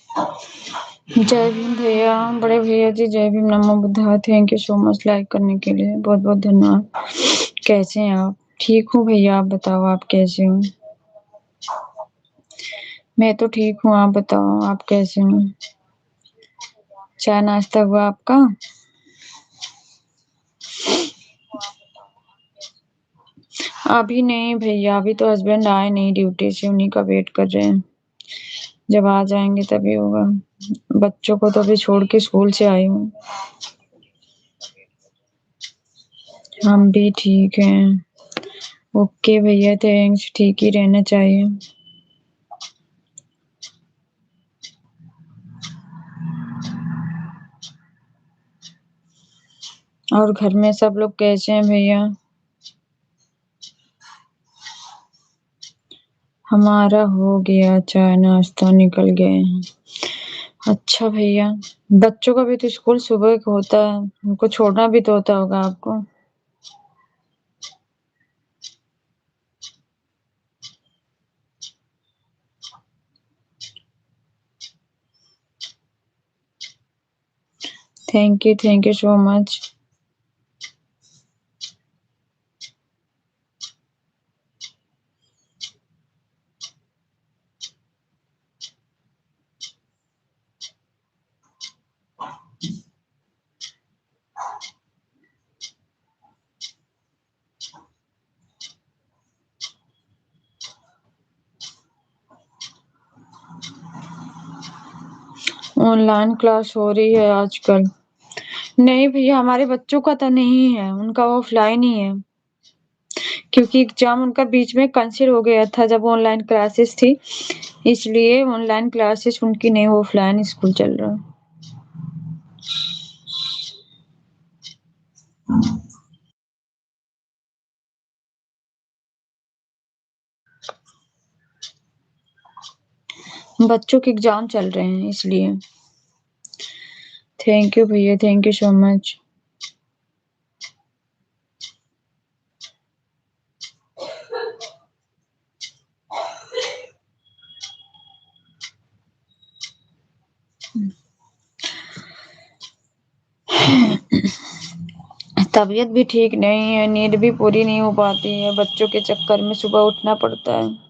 जय भीम भैया, बड़े भैया जी, जय भीम, नमो बुद्धाय। Thank you so much like करने के लिए, बहुत बहुत धन्यवाद। कैसे हैं आप? ठीक हूँ भैया, आप बताओ आप कैसे हो? मैं तो ठीक हूँ, आप बताओ आप कैसे हो? चाय नाश्ता हुआ आपका? अभी नहीं भैया, अभी तो हस्बैंड आए नहीं ड्यूटी से, उन्हीं का वेट कर रहे हैं। जब आ जाएंगे तभी होगा। बच्चों को तो अभी छोड़ के स्कूल से आई हूँ। हम भी ठीक हैं। ओके भैया, थैंक्स। ठीक ही रहना चाहिए। और घर में सब लोग कैसे हैं भैया? हमारा हो गया, चाय नाश्ता, निकल गए हैं। अच्छा भैया, बच्चों का भी तो स्कूल सुबह का होता है, उनको छोड़ना भी तो होता होगा आपको। Thank you so much. Online class हो रही है आजकल? नहीं भैया, हमारे बच्चों का तो नहीं है, उनका ऑफलाइन ही है, क्योंकि एग्जाम उनका बीच में कैंसिल हो गया था जब ऑनलाइन क्लासेस थी, इसलिए ऑनलाइन क्लासेस उनकी नहीं, ऑफलाइन स्कूल चल रहा है। बच्चों के एग्जाम चल रहे हैं इसलिए। थैंक यू भैया, थैंक यू सो मच। तबीयत भी ठीक नहीं है, नींद भी पूरी नहीं हो पाती है, बच्चों के चक्कर में सुबह उठना पड़ता है।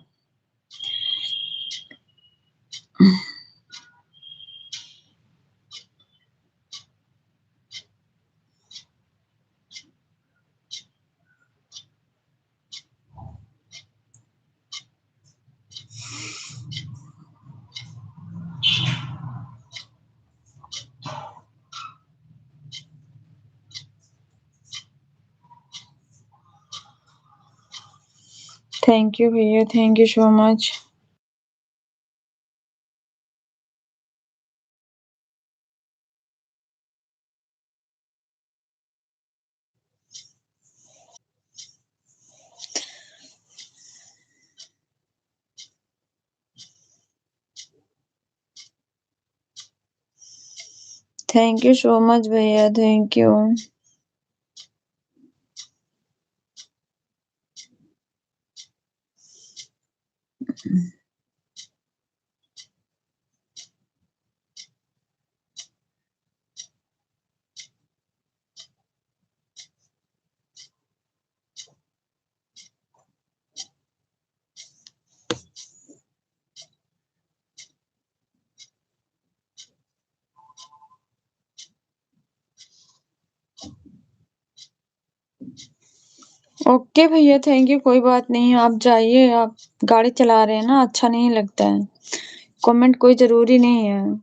थैंक यू भैया, thank you so much. Thank you so much भैया, थैंक यू। ओके भैया, थैंक यू, कोई बात नहीं, आप जाइए, आप गाड़ी चला रहे हैं ना, अच्छा नहीं लगता है। कमेंट कोई जरूरी नहीं है।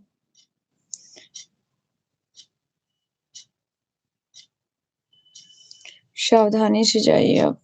सावधानी से जाइए आप।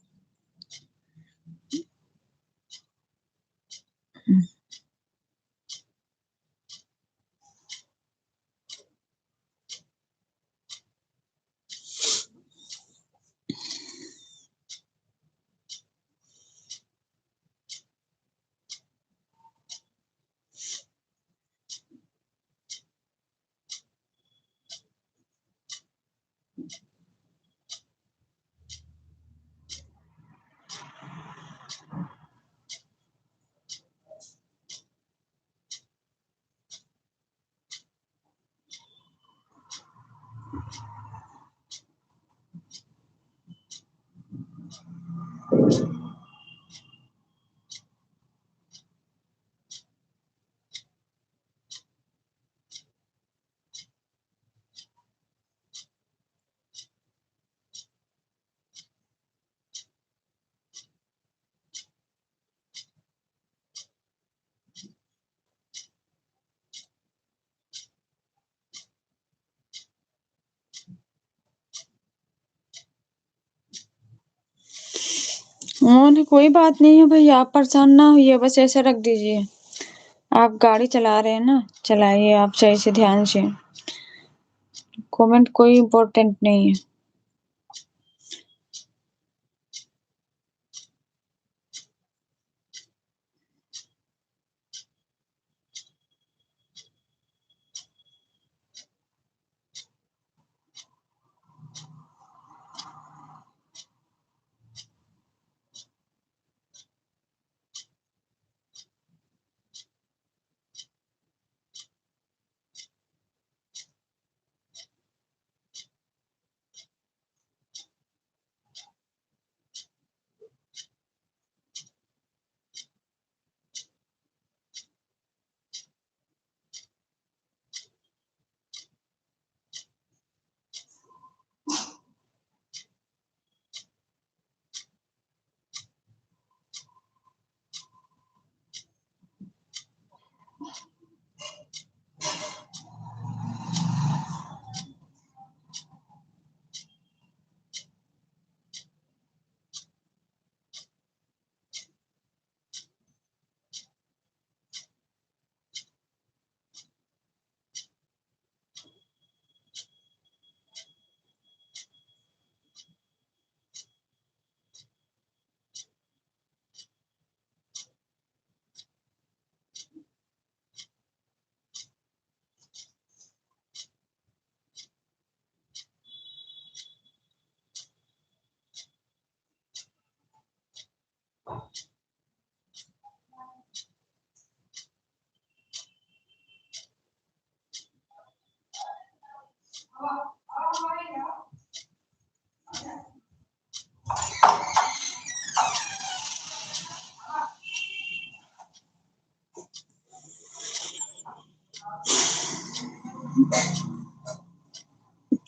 کوئی بات نہیں ہے بھائی، آپ پریشان نہ ہوئیے، بس ایسے رکھ دیجیے. آپ گاڑی چلا رہے ہیں نا، چلائیے آپ صحیح سے، دھیان سے. کامنٹ کوئی امپورٹنٹ نہیں ہے.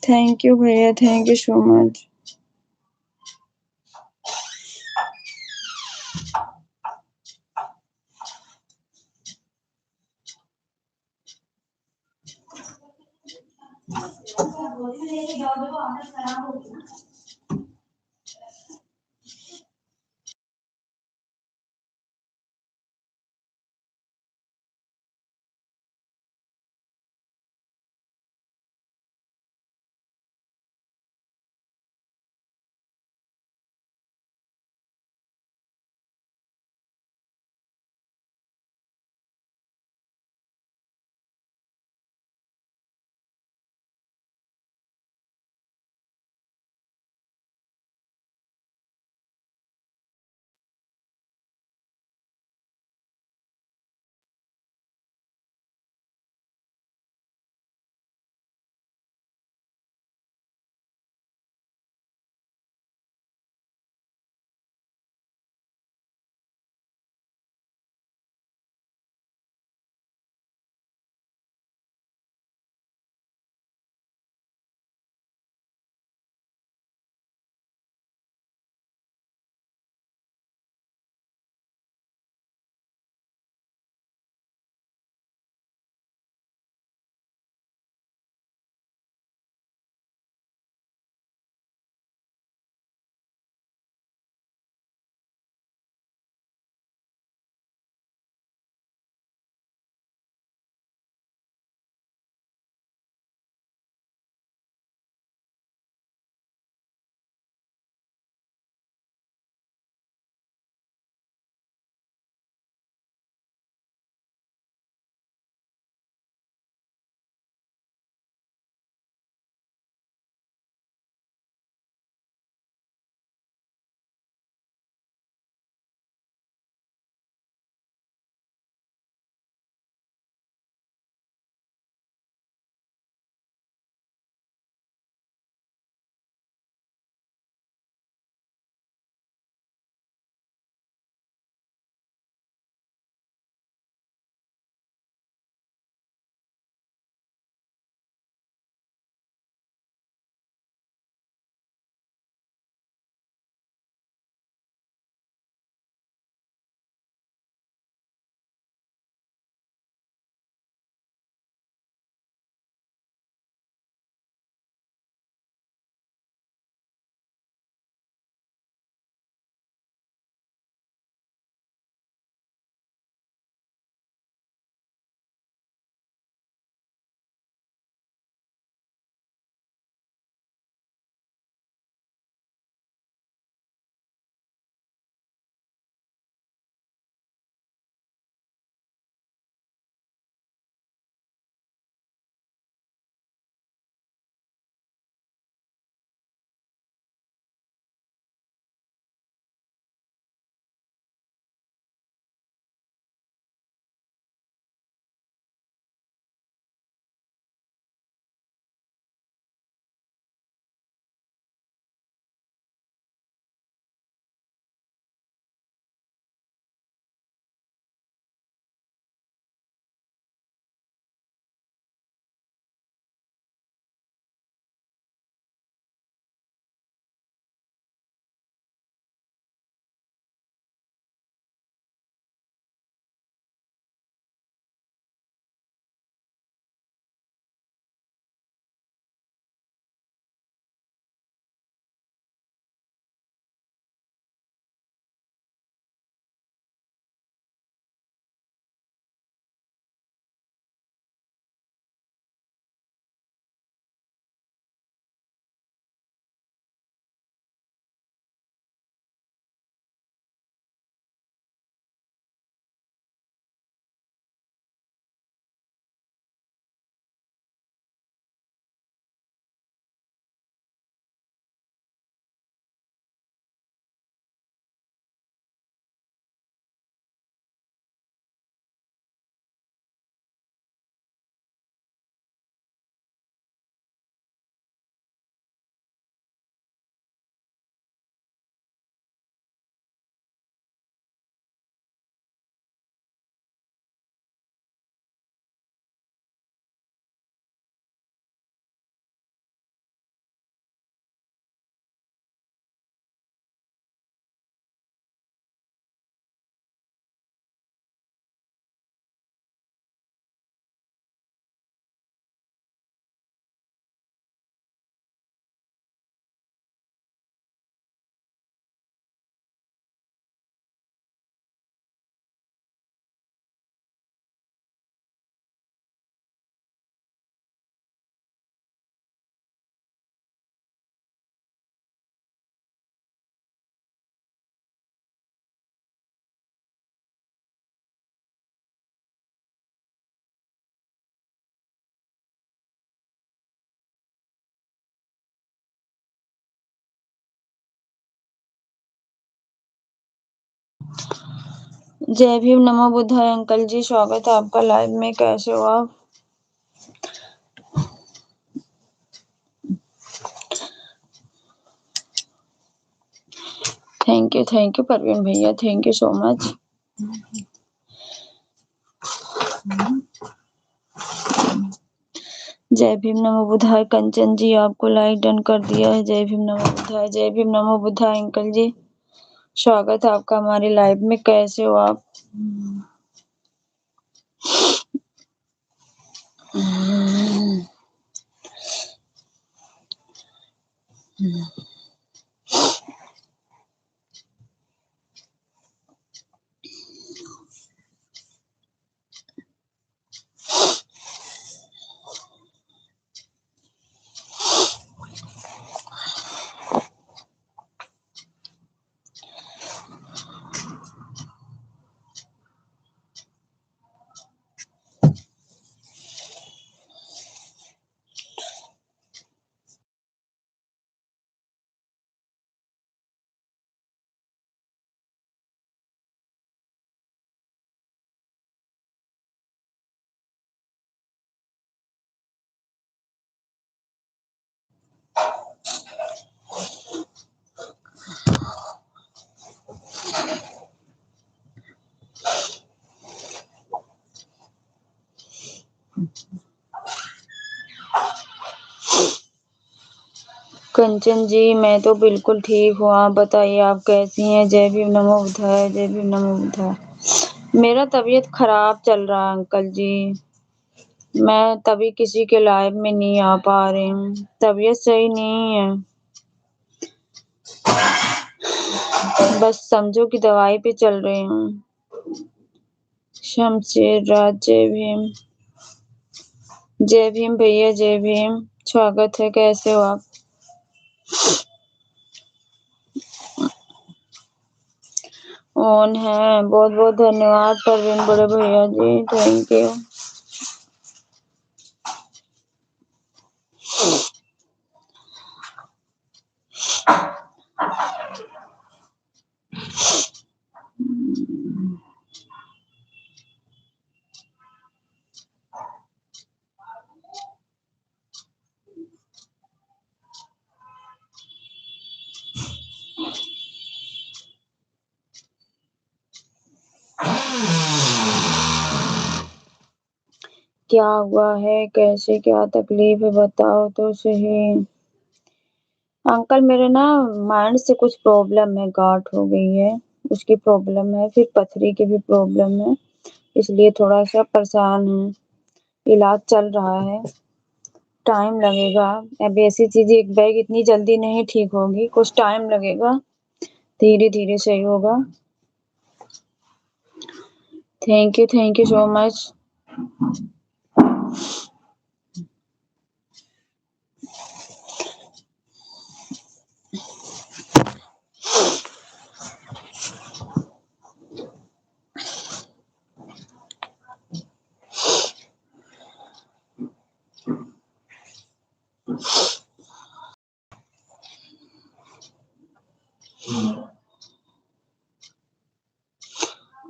تھینک یو بھیا، تھینک یو سو مچ. जय भीम नमो बुद्धाय अंकल जी, स्वागत है आपका लाइव में। कैसे हो आप? थैंक यू परवीन भैया, थैंक यू सो मच। जय भीम नमो बुद्धाय कंचन जी, आपको लाइक डन कर दिया है। जय भीम नमो बुद्धाय, जय भीम नमो बुद्धाय अंकल जी, स्वागत है आपका हमारे लाइव में। कैसे हो आप? कंचन जी, मैं तो बिल्कुल ठीक हूँ, आप बताइए आप कैसी हैं? जय भीम नमो बुद्धाय, जय भीम नमो बुद्धाय। मेरा तबीयत खराब चल रहा है अंकल जी, मैं तभी किसी के लाइव में नहीं आ पा रही हूँ, तबीयत सही नहीं है। बस समझो कि दवाई पे चल रही हूँ। शमशेर राज, जय भीम भैया, जय भीम, स्वागत है। कैसे हो आप? ऑन है, बहुत बहुत धन्यवाद परवीन बड़े भैया जी, थैंक यू। क्या हुआ है, कैसे, क्या तकलीफ है, बताओ तो सही। अंकल मेरे ना माइंड से कुछ प्रॉब्लम है, गांठ हो गई है, उसकी प्रॉब्लम है, फिर पथरी की भी प्रॉब्लम है, इसलिए थोड़ा सा परेशान हूँ। इलाज चल रहा है, टाइम लगेगा। अब ऐसी चीज एक बैग इतनी जल्दी नहीं ठीक होगी, कुछ टाइम लगेगा, धीरे धीरे सही होगा। Thank you so much.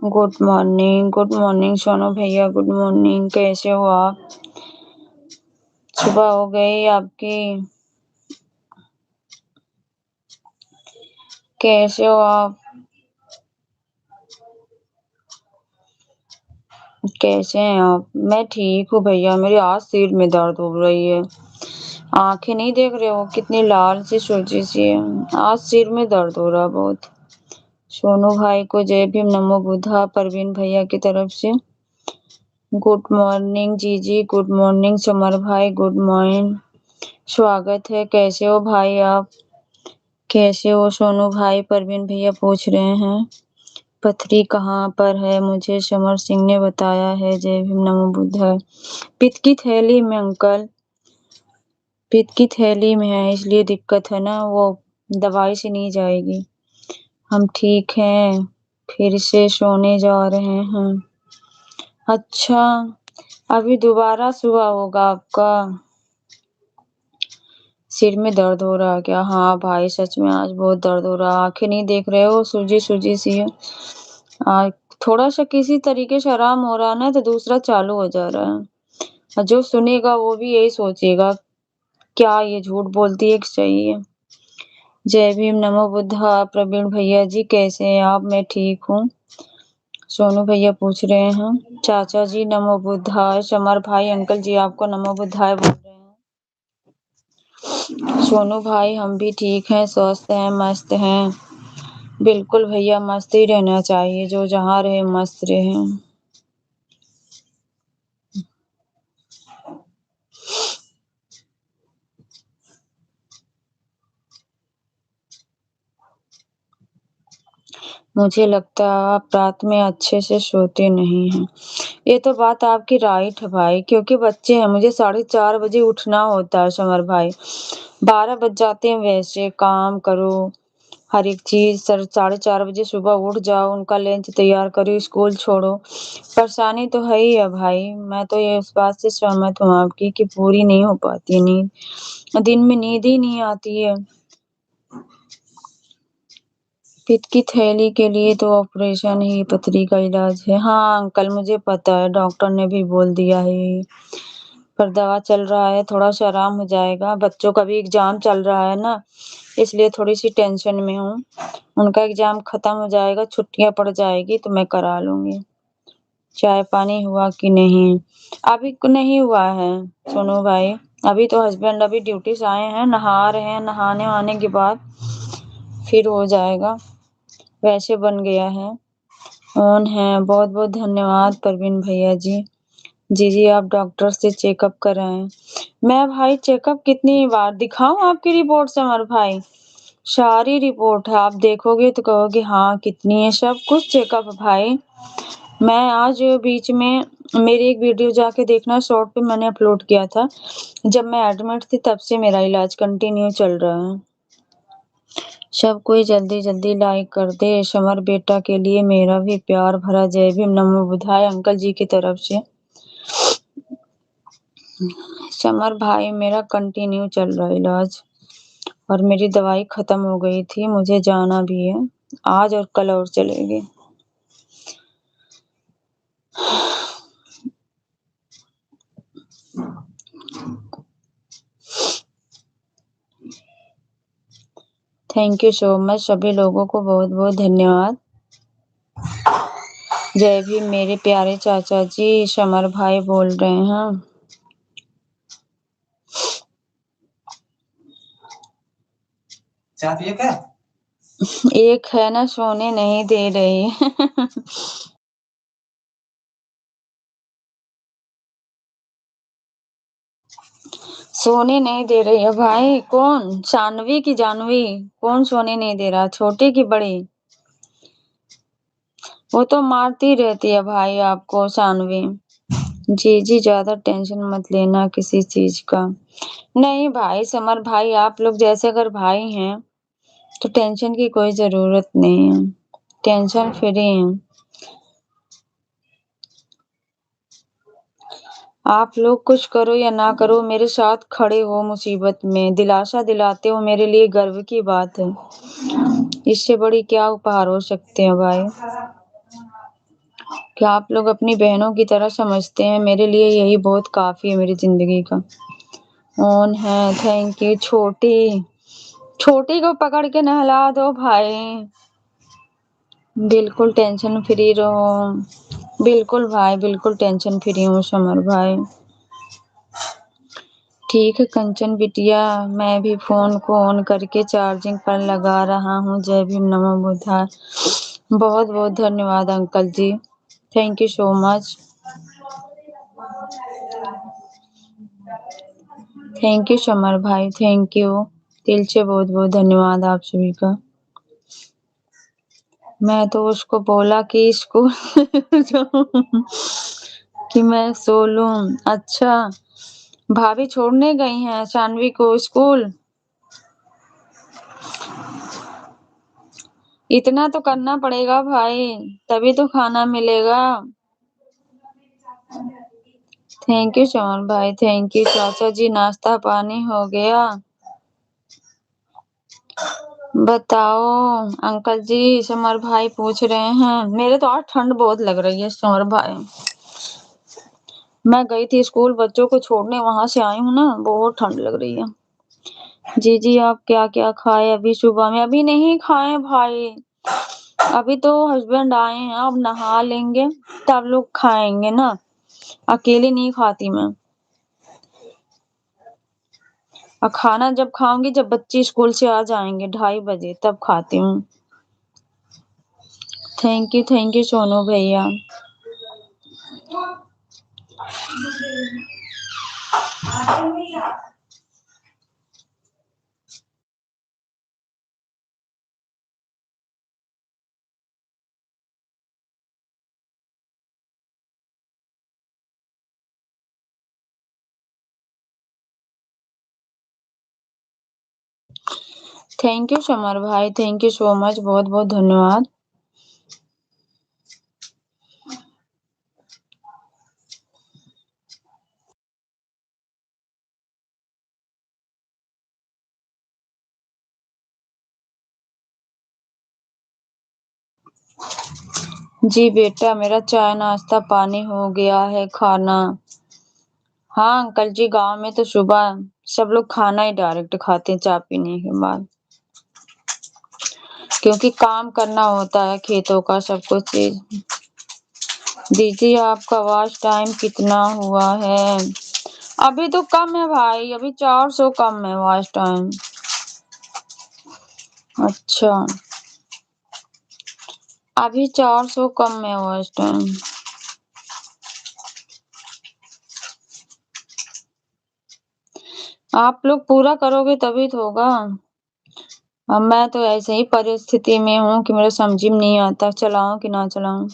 Good morning Sonu भैया, गुड मॉर्निंग, कैसे हो आप? सुबह हो गई आपकी? कैसे हो आप? कैसे हैं आप? मैं ठीक हूँ भैया, मेरी आज सिर में दर्द हो रही है, आंखें नहीं देख रहे हो कितनी लाल सी सोजी सी है, आज सिर में दर्द हो रहा बहुत। सोनू भाई को जय भीम नमो बुद्धा परवीन भैया की तरफ से। गुड मॉर्निंग जीजी, गुड मॉर्निंग समर भाई, गुड मॉर्निंग, स्वागत है। कैसे हो भाई आप? कैसे हो सोनू भाई? परवीन भैया पूछ रहे हैं पथरी कहाँ पर है, मुझे समर सिंह ने बताया है। जय भीम नमो बुद्धाय। पित्त की थैली में अंकल, पित्त की थैली में है, इसलिए दिक्कत है ना, वो दवाई से नहीं जाएगी। हम ठीक हैं, फिर से सोने जा रहे हैं। अच्छा, अभी दोबारा सुबह होगा आपका? सिर में दर्द हो रहा है क्या? हाँ भाई सच में आज बहुत दर्द हो रहा है, आंखें नहीं देख रहे हो, सूजी सूजी सी है, थोड़ा सा किसी तरीके से आराम हो रहा है ना तो दूसरा चालू हो जा रहा है, और जो सुनेगा वो भी यही सोचेगा, क्या ये झूठ बोलती है कि सही है। जय भीम, नमो बुद्धा। प्रवीण भैया जी कैसे हैं आप? मैं ठीक हूँ। सोनू भैया पूछ रहे हैं। चाचा जी नमो बुद्धाय। समर भाई अंकल जी आपको नमो बुद्धाय बोल रहे हैं। सोनू भाई हम भी ठीक हैं, स्वस्थ हैं, मस्त हैं। बिल्कुल भैया, मस्त ही रहना चाहिए, जो जहाँ रहे मस्त रहे। मुझे लगता है आप रात में अच्छे से सोते नहीं हैं। ये तो बात आपकी राइट है भाई, क्योंकि बच्चे हैं, मुझे 4:30 बजे उठना होता है समर भाई। 12 बज जाते हैं, वैसे काम करो हर एक चीज। 4:30 बजे सुबह उठ जाओ, उनका लंच तैयार करो, स्कूल छोड़ो। परेशानी तो है ही है भाई। मैं तो ये इस बात से सहमत हूँ आपकी कि पूरी नहीं हो पाती है नींद, दिन में नींद ही नहीं आती है। पित्त की थैली के लिए तो ऑपरेशन ही पथरी का इलाज है। हाँ अंकल मुझे पता है, डॉक्टर ने भी बोल दिया है यही। पर दवा चल रहा है, थोड़ा सा आराम हो जाएगा। बच्चों का भी एग्जाम चल रहा है ना, इसलिए थोड़ी सी टेंशन में हूँ। उनका एग्जाम खत्म हो जाएगा, छुट्टियां पड़ जाएगी तो मैं करा लूंगी। चाय पानी हुआ कि नहीं? अभी नहीं हुआ है सोनू भाई। अभी तो हस्बैंड अभी ड्यूटी से आए हैं, नहा रहे हैं, नहाने आने के बाद फिर हो जाएगा। वैसे बन गया है, ऑन है। बहुत बहुत धन्यवाद प्रवीण भैया जी। जी जी आप डॉक्टर से चेकअप कराएं। मैं भाई चेकअप कितनी बार दिखाऊं आपकी रिपोर्ट से? हमारे भाई सारी रिपोर्ट है, आप देखोगे तो कहोगे हाँ कितनी है, सब कुछ चेकअप है भाई। मैं आज बीच में मेरी एक वीडियो जाके देखना, शॉर्ट पे मैंने अपलोड किया था, जब मैं एडमिट थी तब से मेरा इलाज कंटिन्यू चल रहा है। सब कोई जल्दी जल्दी लाइक कर दे। समर बेटा के लिए मेरा भी प्यार भरा जय भीम नमो बुधाय अंकल जी की तरफ से। समर भाई मेरा कंटिन्यू चल रहा है इलाज, और मेरी दवाई खत्म हो गई थी, मुझे जाना भी है आज और कल और चलेगी। थैंक यू सो मच सभी लोगों को, बहुत बहुत धन्यवाद। जय भीम मेरे प्यारे चाचा जी, समर भाई बोल रहे हैं। चाहती है क्या? एक है ना, सोने नहीं दे रही। सोने नहीं दे रही है भाई। कौन? शानवी की जानवी? कौन सोने नहीं दे रहा, छोटी की बड़ी? वो तो मारती रहती है भाई आपको शानवी। जी जी ज्यादा टेंशन मत लेना किसी चीज का। नहीं भाई समर भाई, आप लोग जैसे अगर भाई हैं तो टेंशन की कोई जरूरत नहीं है, टेंशन फ्री है। आप लोग कुछ करो या ना करो, मेरे साथ खड़े हो, मुसीबत में दिलासा दिलाते हो, मेरे लिए गर्व की बात है। इससे बड़ी क्या उपहार हो सकते हैं भाई? क्या आप लोग अपनी बहनों की तरह समझते हैं? मेरे लिए यही बहुत काफी है मेरी जिंदगी का। ऑन है, थैंक यू। छोटी छोटी को पकड़ के नहला दो भाई। बिल्कुल टेंशन फ्री रहो। बिल्कुल भाई, बिल्कुल टेंशन फ्री हूँ समर भाई। ठीक है कंचन बिटिया, मैं भी फोन को ऑन करके चार्जिंग पर लगा रहा हूँ। जय भीम नमो बुद्धाय। बहुत बहुत धन्यवाद uncle ji, thank you so much. Thank you Samar भाई, थैंक यू दिल से, बहुत बहुत धन्यवाद आप सभी का। मैं तो उसको बोला कि स्कूल कि मैं सो लूं। अच्छा, भाभी छोड़ने गई हैं शानवी को स्कूल? इतना तो करना पड़ेगा भाई, तभी तो खाना मिलेगा। थैंक यू चमन भाई, थैंक यू। चाचा जी नाश्ता पानी हो गया? बताओ अंकल जी, समर भाई पूछ रहे हैं। मेरे तो आज ठंड बहुत लग रही है समर भाई। मैं गई थी स्कूल बच्चों को छोड़ने, वहां से आई हूँ ना, बहुत ठंड लग रही है। जी जी, आप क्या क्या खाए अभी सुबह में? अभी नहीं खाए भाई, अभी तो हस्बैंड आए हैं, अब नहा लेंगे तब लोग खाएंगे ना, अकेले नहीं खाती मैं। और खाना जब खाऊंगी जब बच्चे स्कूल से आ जाएंगे 2:30 बजे, तब खाती हूँ। थैंक यू सोनू भैया। थैंक यू समर भाई, थैंक यू सो मच, बहुत बहुत धन्यवाद। जी बेटा, मेरा चाय नाश्ता पानी हो गया है, खाना। हाँ अंकल जी, गांव में तो सुबह सब लोग खाना ही डायरेक्ट खाते हैं चाय पीने के बाद, क्योंकि काम करना होता है खेतों का सब कुछ चीज। दीजिए आपका वॉच टाइम कितना हुआ है? अभी तो कम है भाई, अभी 400 कम है वॉच टाइम। अच्छा, अभी 400 कम है वॉच टाइम। आप लोग पूरा करोगे तभी तो होगा। अब मैं तो ऐसे ही परिस्थिति में हूँ कि मेरे समझ में नहीं आता चलाऊं कि ना चलाऊं।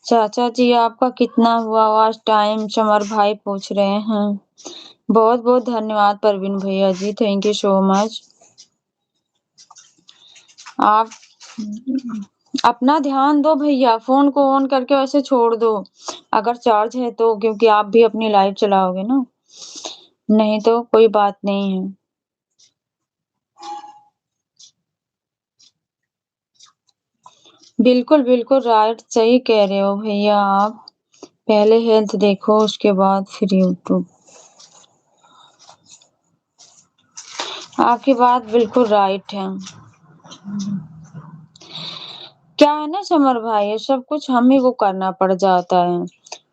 चाचा जी आपका कितना हुआ वॉच टाइम? समर भाई पूछ रहे हैं। बहुत बहुत धन्यवाद परवीन भैया जी, थैंक यू सो मच। आप अपना ध्यान दो भैया, फोन को ऑन करके वैसे छोड़ दो अगर चार्ज है तो, क्योंकि आप भी अपनी लाइफ चलाओगे ना, नहीं तो कोई बात नहीं है। बिल्कुल बिल्कुल राइट, सही कह रहे हो भैया आप। पहले हेल्थ देखो उसके बाद फिर यूट्यूब। आपकी बात बिल्कुल राइट है। क्या है ना समर भाई, ये सब कुछ हम ही को करना पड़ जाता है।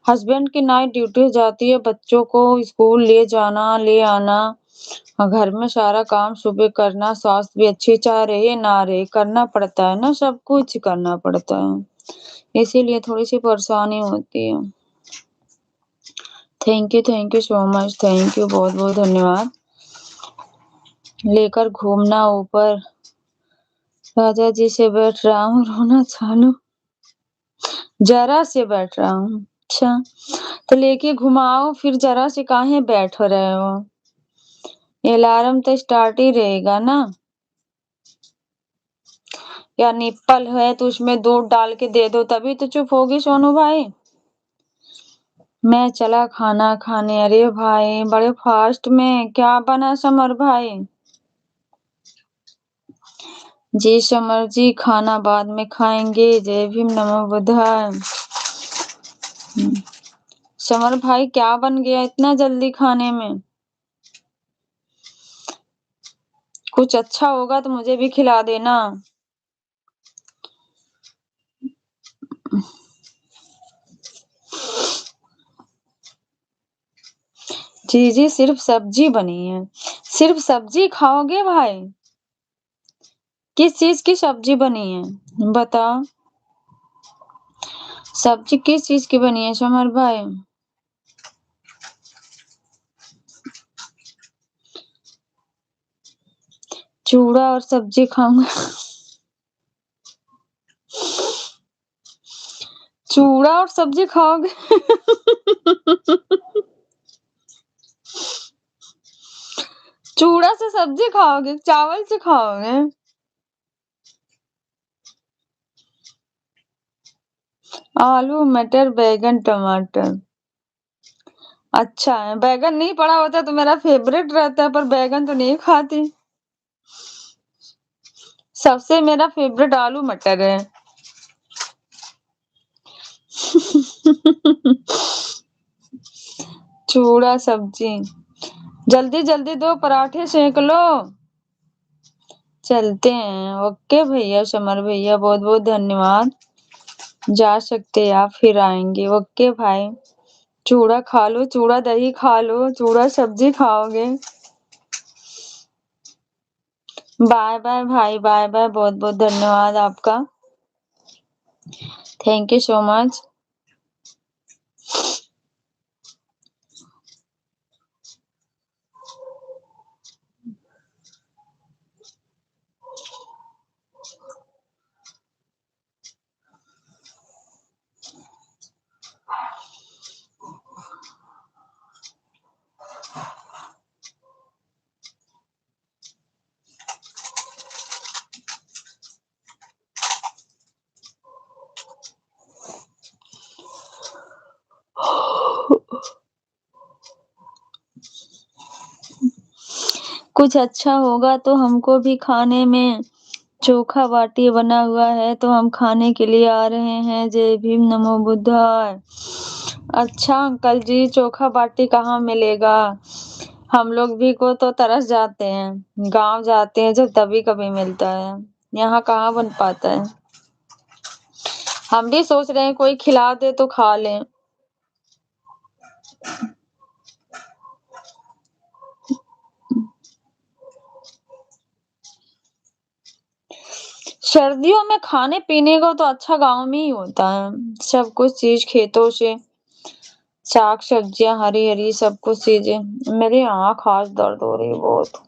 हस्बैंड की नाइट ड्यूटी जाती है, बच्चों को स्कूल ले जाना ले आना, और घर में सारा काम सुबह करना, स्वास्थ्य भी अच्छी चाह रहे ना रहे करना पड़ता है ना, सब कुछ करना पड़ता है, इसीलिए थोड़ी सी परेशानी होती है। Thank you so much, thank you, बहुत बहुत धन्यवाद। लेकर घूमना ऊपर, राजा जी से बैठ रहा हूँ, रोना चालू, जरा से बैठ रहा हूँ। अच्छा, तो लेके घुमाओ फिर, जरा से काहे बैठ रहे हो? अलार्म तो स्टार्ट ही रहेगा ना। या निप्पल है तो उसमें दूध डाल के दे दो, तभी तो चुप होगी सोनू भाई। मैं चला खाना खाने। अरे भाई बड़े फास्ट में, क्या बना समर भाई? जी समर जी, खाना बाद में खाएंगे, जय भीम नमो बुद्धाय। समर भाई क्या बन गया इतना जल्दी खाने में? कुछ अच्छा होगा तो मुझे भी खिला देना। जी जी, सिर्फ सब्जी बनी है। सिर्फ सब्जी खाओगे भाई? किस चीज की सब्जी बनी है बताओ? सब्जी किस चीज की बनी है समर भाई? चूड़ा और सब्जी खाऊंगा। चूड़ा और सब्जी खाओगे? चूड़ा से सब्जी खाओगे, चावल से खाओगे? आलू मटर बैगन टमाटर। अच्छा है, बैगन नहीं पड़ा होता तो मेरा फेवरेट रहता है, पर बैगन तो नहीं खाती। सबसे मेरा फेवरेट आलू मटर है। चूड़ा सब्जी, जल्दी जल्दी दो, पराठे सेक लो। चलते हैं। ओके भैया, समर भैया, बहुत बहुत धन्यवाद। जा सकते हैं आप, फिर आएंगे। ओके भाई, चूड़ा खा लो, चूड़ा दही खा लो, चूड़ा सब्जी खाओगे। बाय बाय भाई, बाय बाय, बहुत बहुत धन्यवाद आपका। Thank you so much. कुछ अच्छा होगा तो हमको भी खाने में। चोखा बाटी बना हुआ है तो हम खाने के लिए आ रहे हैं। जय भीम, नमो बुद्धाय। अच्छा अंकल जी, चोखा बाटी कहाँ मिलेगा? हम लोग भी को तो तरस जाते हैं, गांव जाते हैं जब तभी कभी मिलता है, यहाँ कहाँ बन पाता है। हम भी सोच रहे हैं कोई खिला दे तो खा लें। सर्दियों में खाने पीने को तो अच्छा गांव में ही होता है। सब कुछ चीज खेतों से, साग सब्जियां हरी हरी, सब कुछ चीजें। मेरी आँख आज दर्द हो रही है बहुत।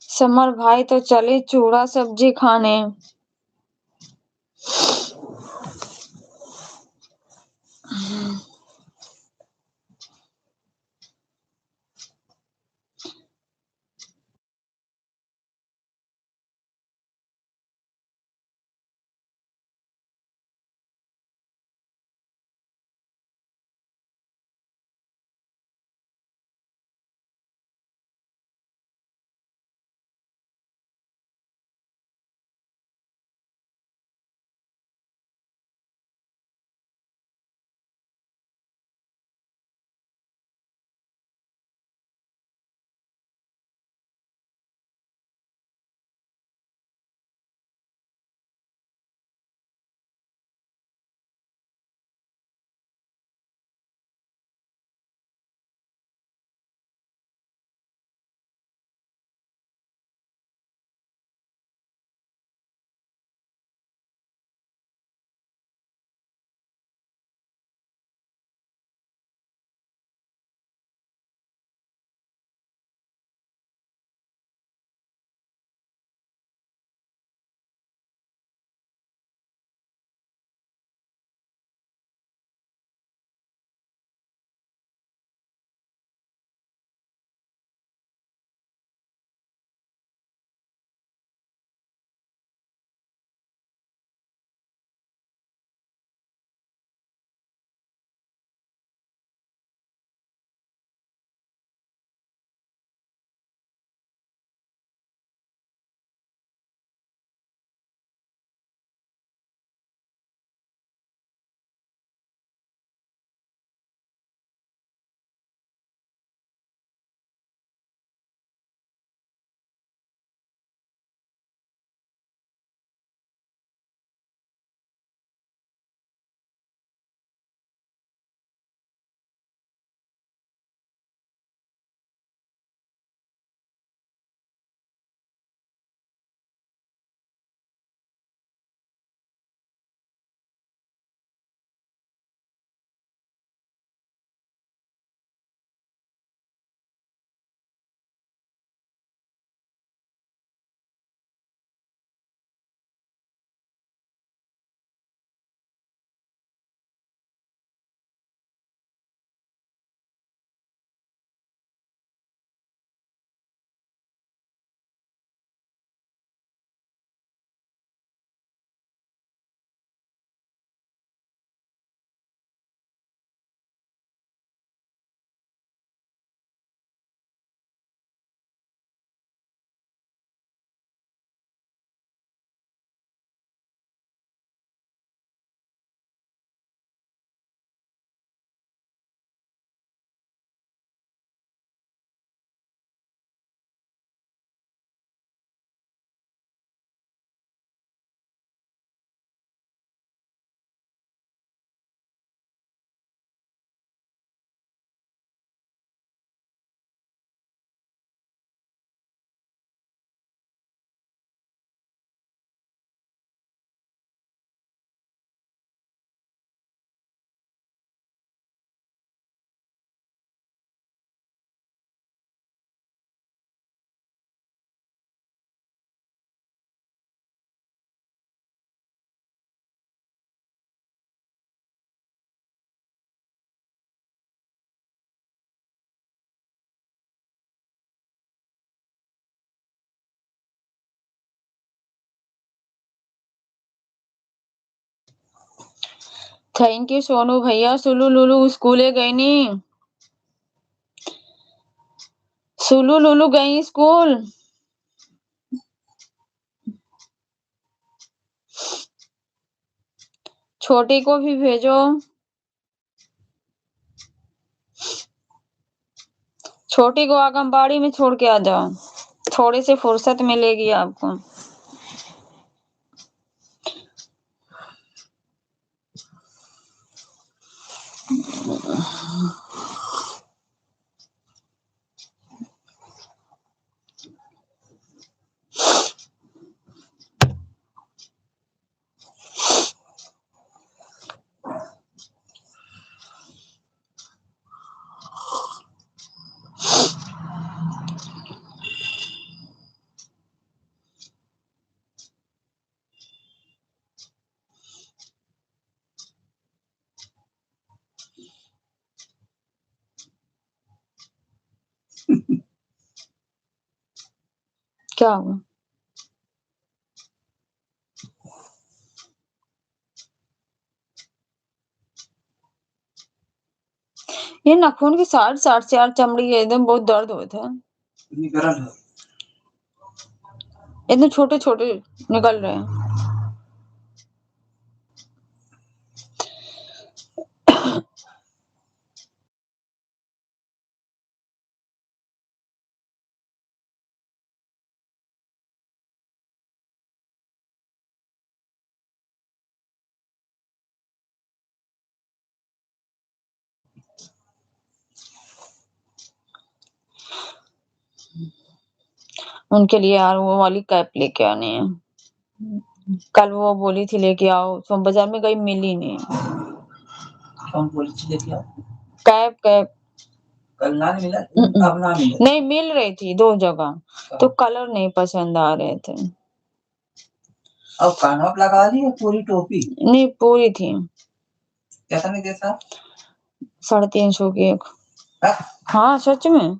समर भाई तो चले चूड़ा सब्जी खाने। थैंक यू सोनू भैया। सुलू लुलू स्कूले गई नी, सुलू लुलू गई स्कूल। छोटी को भी भेजो, छोटी को आंगनबाड़ी में छोड़ के आ जाओ, थोड़ी सी फुर्सत मिलेगी आपको। क्या हुआ? ये नाखून की साइड साइड से यार चमड़ी है एकदम बहुत दर्द होता है, एकदम छोटे छोटे निकल रहे हैं। उनके लिए यार वो वाली कैप लेके आनी है, कल वो बोली थी लेके आओ, तो बाजार में गई मिली नहीं। कौन बोली थी लेके आओ? कैप कैप कल ना मिला, अब ना मिला। नहीं मिल रही थी 2 जगह, तो कलर नहीं पसंद आ रहे थे। अब कानों पे लगा दी पूरी टोपी? नहीं पूरी थी। कैसा नहीं देता? 350 की एक। हाँ सच में।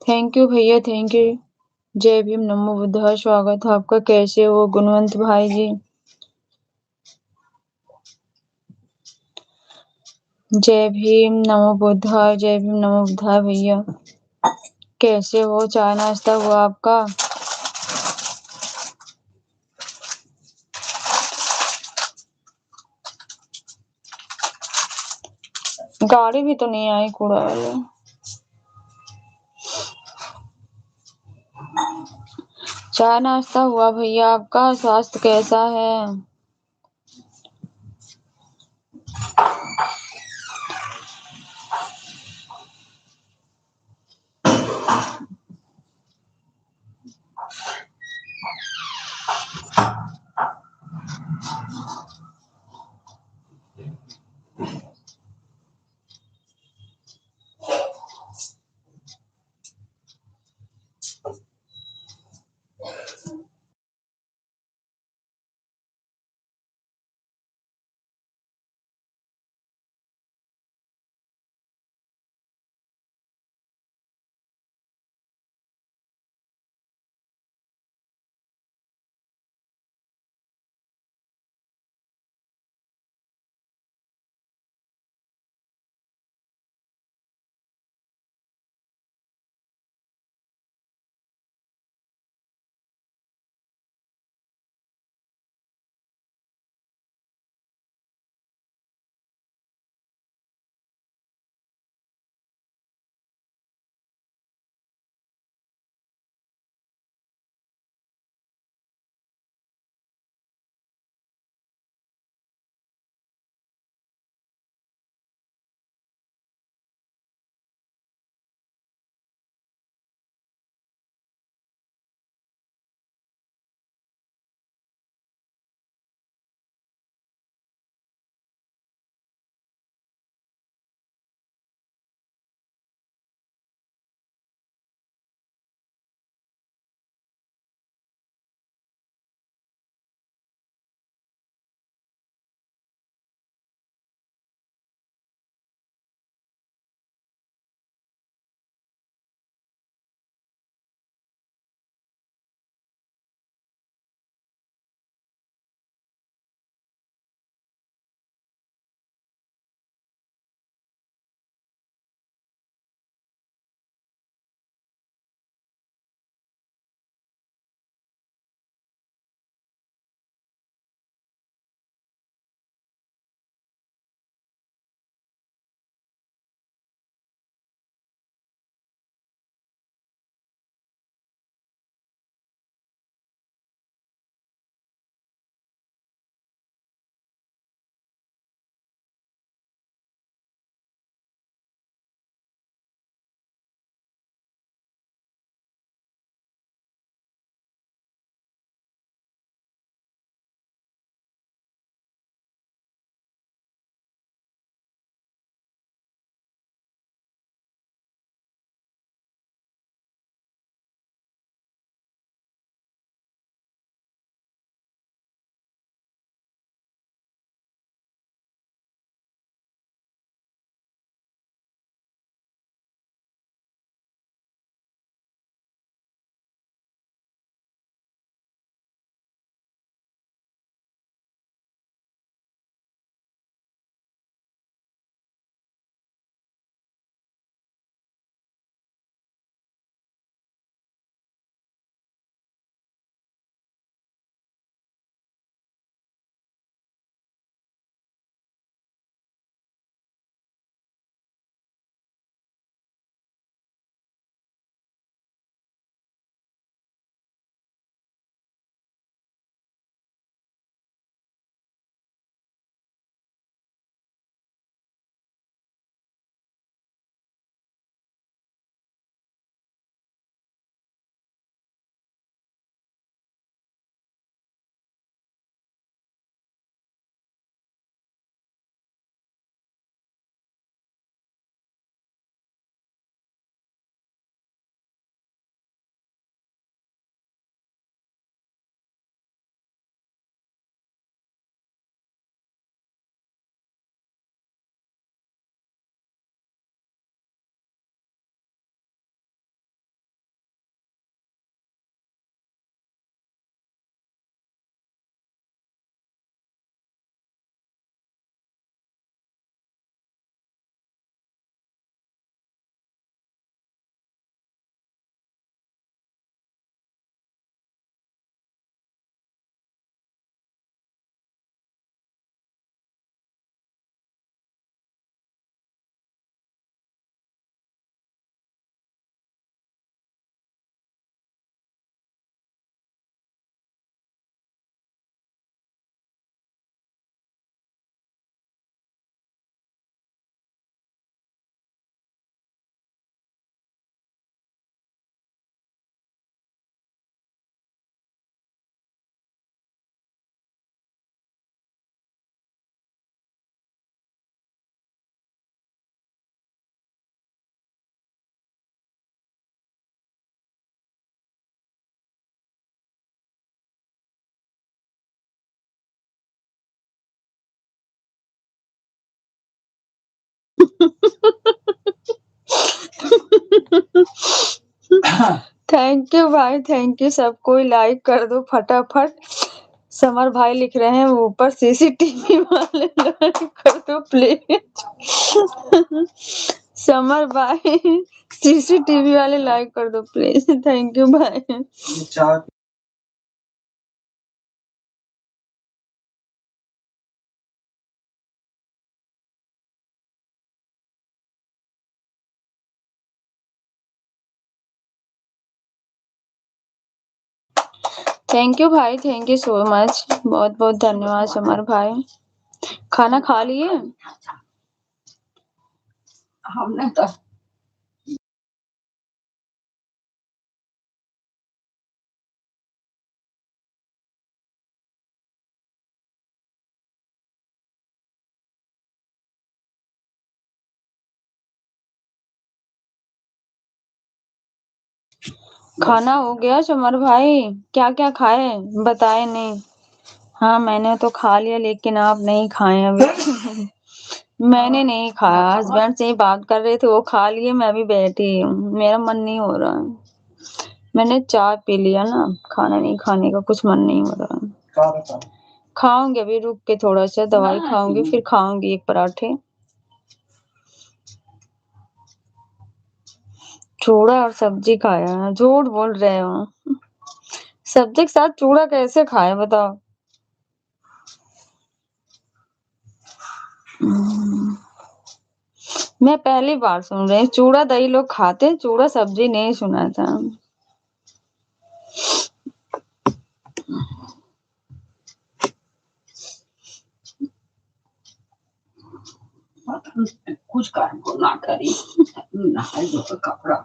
थैंक यू भैया, थैंक यू। जय भीम, नमो बुद्धाय, स्वागत है आपका। कैसे हो गुणवंत भाई जी? जय भीम, नमो बुद्धाय, जय भीम, नमो बुद्धाय भैया। कैसे हो? चाय नाश्ता हुआ आपका? गाड़ी भी तो नहीं आई कूड़ा वाले। चाय नाश्ता हुआ भैया आपका? स्वास्थ्य कैसा है? تھینک یو بھائی، تھینک یو. سب کوئی لائک کر دو فٹافٹ. سمر بھائی لکھ رہے ہیں اوپر سی سی ٹی وی والے لائک کر دو پلیز. سمر بھائی سی سی ٹی وی والے لائک کر دو پلیز. تھینک یو بھائی. تھینک یو بھائی، تھینک یو سو مچ. بہت بہت دھنیہ واد سمر بھائی. کھانا کھا لیے؟ ہم نے تو کھانا ہو گیا سمر بھائی. کیا کیا کھائے بتائے نہیں. ہاں میں نے تو کھا لیا لیکن آپ نہیں کھائے ابھی. میں نے نہیں کھایا. ہسبینڈ سے ہی بات کر رہے تھے، وہ کھا لیے، میں بھی بیٹھی ہوں. میرا من نہیں ہو رہا. میں نے چائے پی لیا نا، کھانا نہیں کھانے کا کچھ من نہیں ہو رہا. کھاؤں گی ابھی رک کے، تھوڑا سا دوائی کھاؤں گی، پھر کھاؤں گی ایک پراٹھے. چوڑا اور سبزی کھایا ہے. جھوٹ بول رہے ہو. سبزی کے ساتھ چوڑا کیسے کھائے بتاؤ. میں پہلی بار سن رہی ہوں چوڑا دہی لوگ کھاتے، چوڑا سبزی نہیں سنا تھا. کچھ کام کو نہ کری کپڑا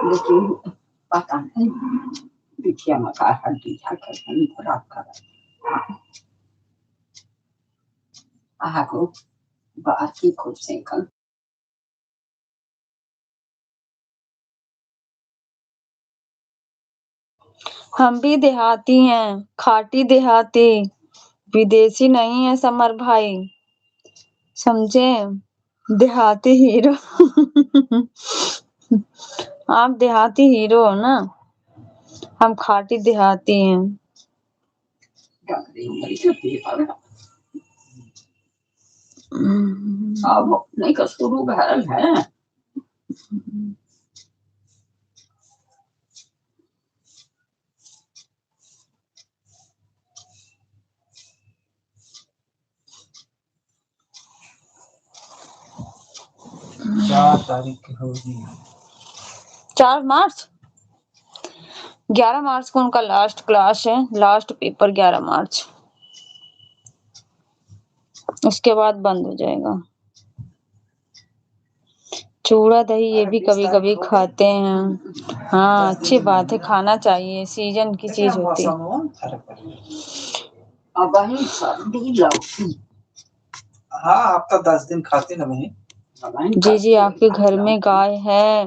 لیکن پتا نہیں بٹیا مکا ہڈی جا کر خراب کر کو بات کی خود سے کل. ہم بھی دیہاتی ہیں، کھاٹی دیہاتی، ودیشی نہیں ہے سمر بھائی، سمجھے. دیہاتی ہیرو. آپ دیہاتی ہیرو ہو نا، ہم کھاٹی دیہاتی ہیں. اب نہیں کا شروع گھر ہے. چار تاریخ کی ہوگی. 4 مارچ. 11 مارچ کو ان کا لاسٹ کلاس ہے، لاسٹ پیپر 11 مارچ. اس کے بعد بند ہو جائے گا. چوڑا دہی یہ بھی کبھی کبھی کھاتے ہیں. ہاں اچھی بات ہے، کھانا چاہیے، سیزن کی چیز ہوتی ہے. ہاں آپ تو 10 دن کھاتے نا وہیں. جی جی آپ کے گھر میں گائے ہے؟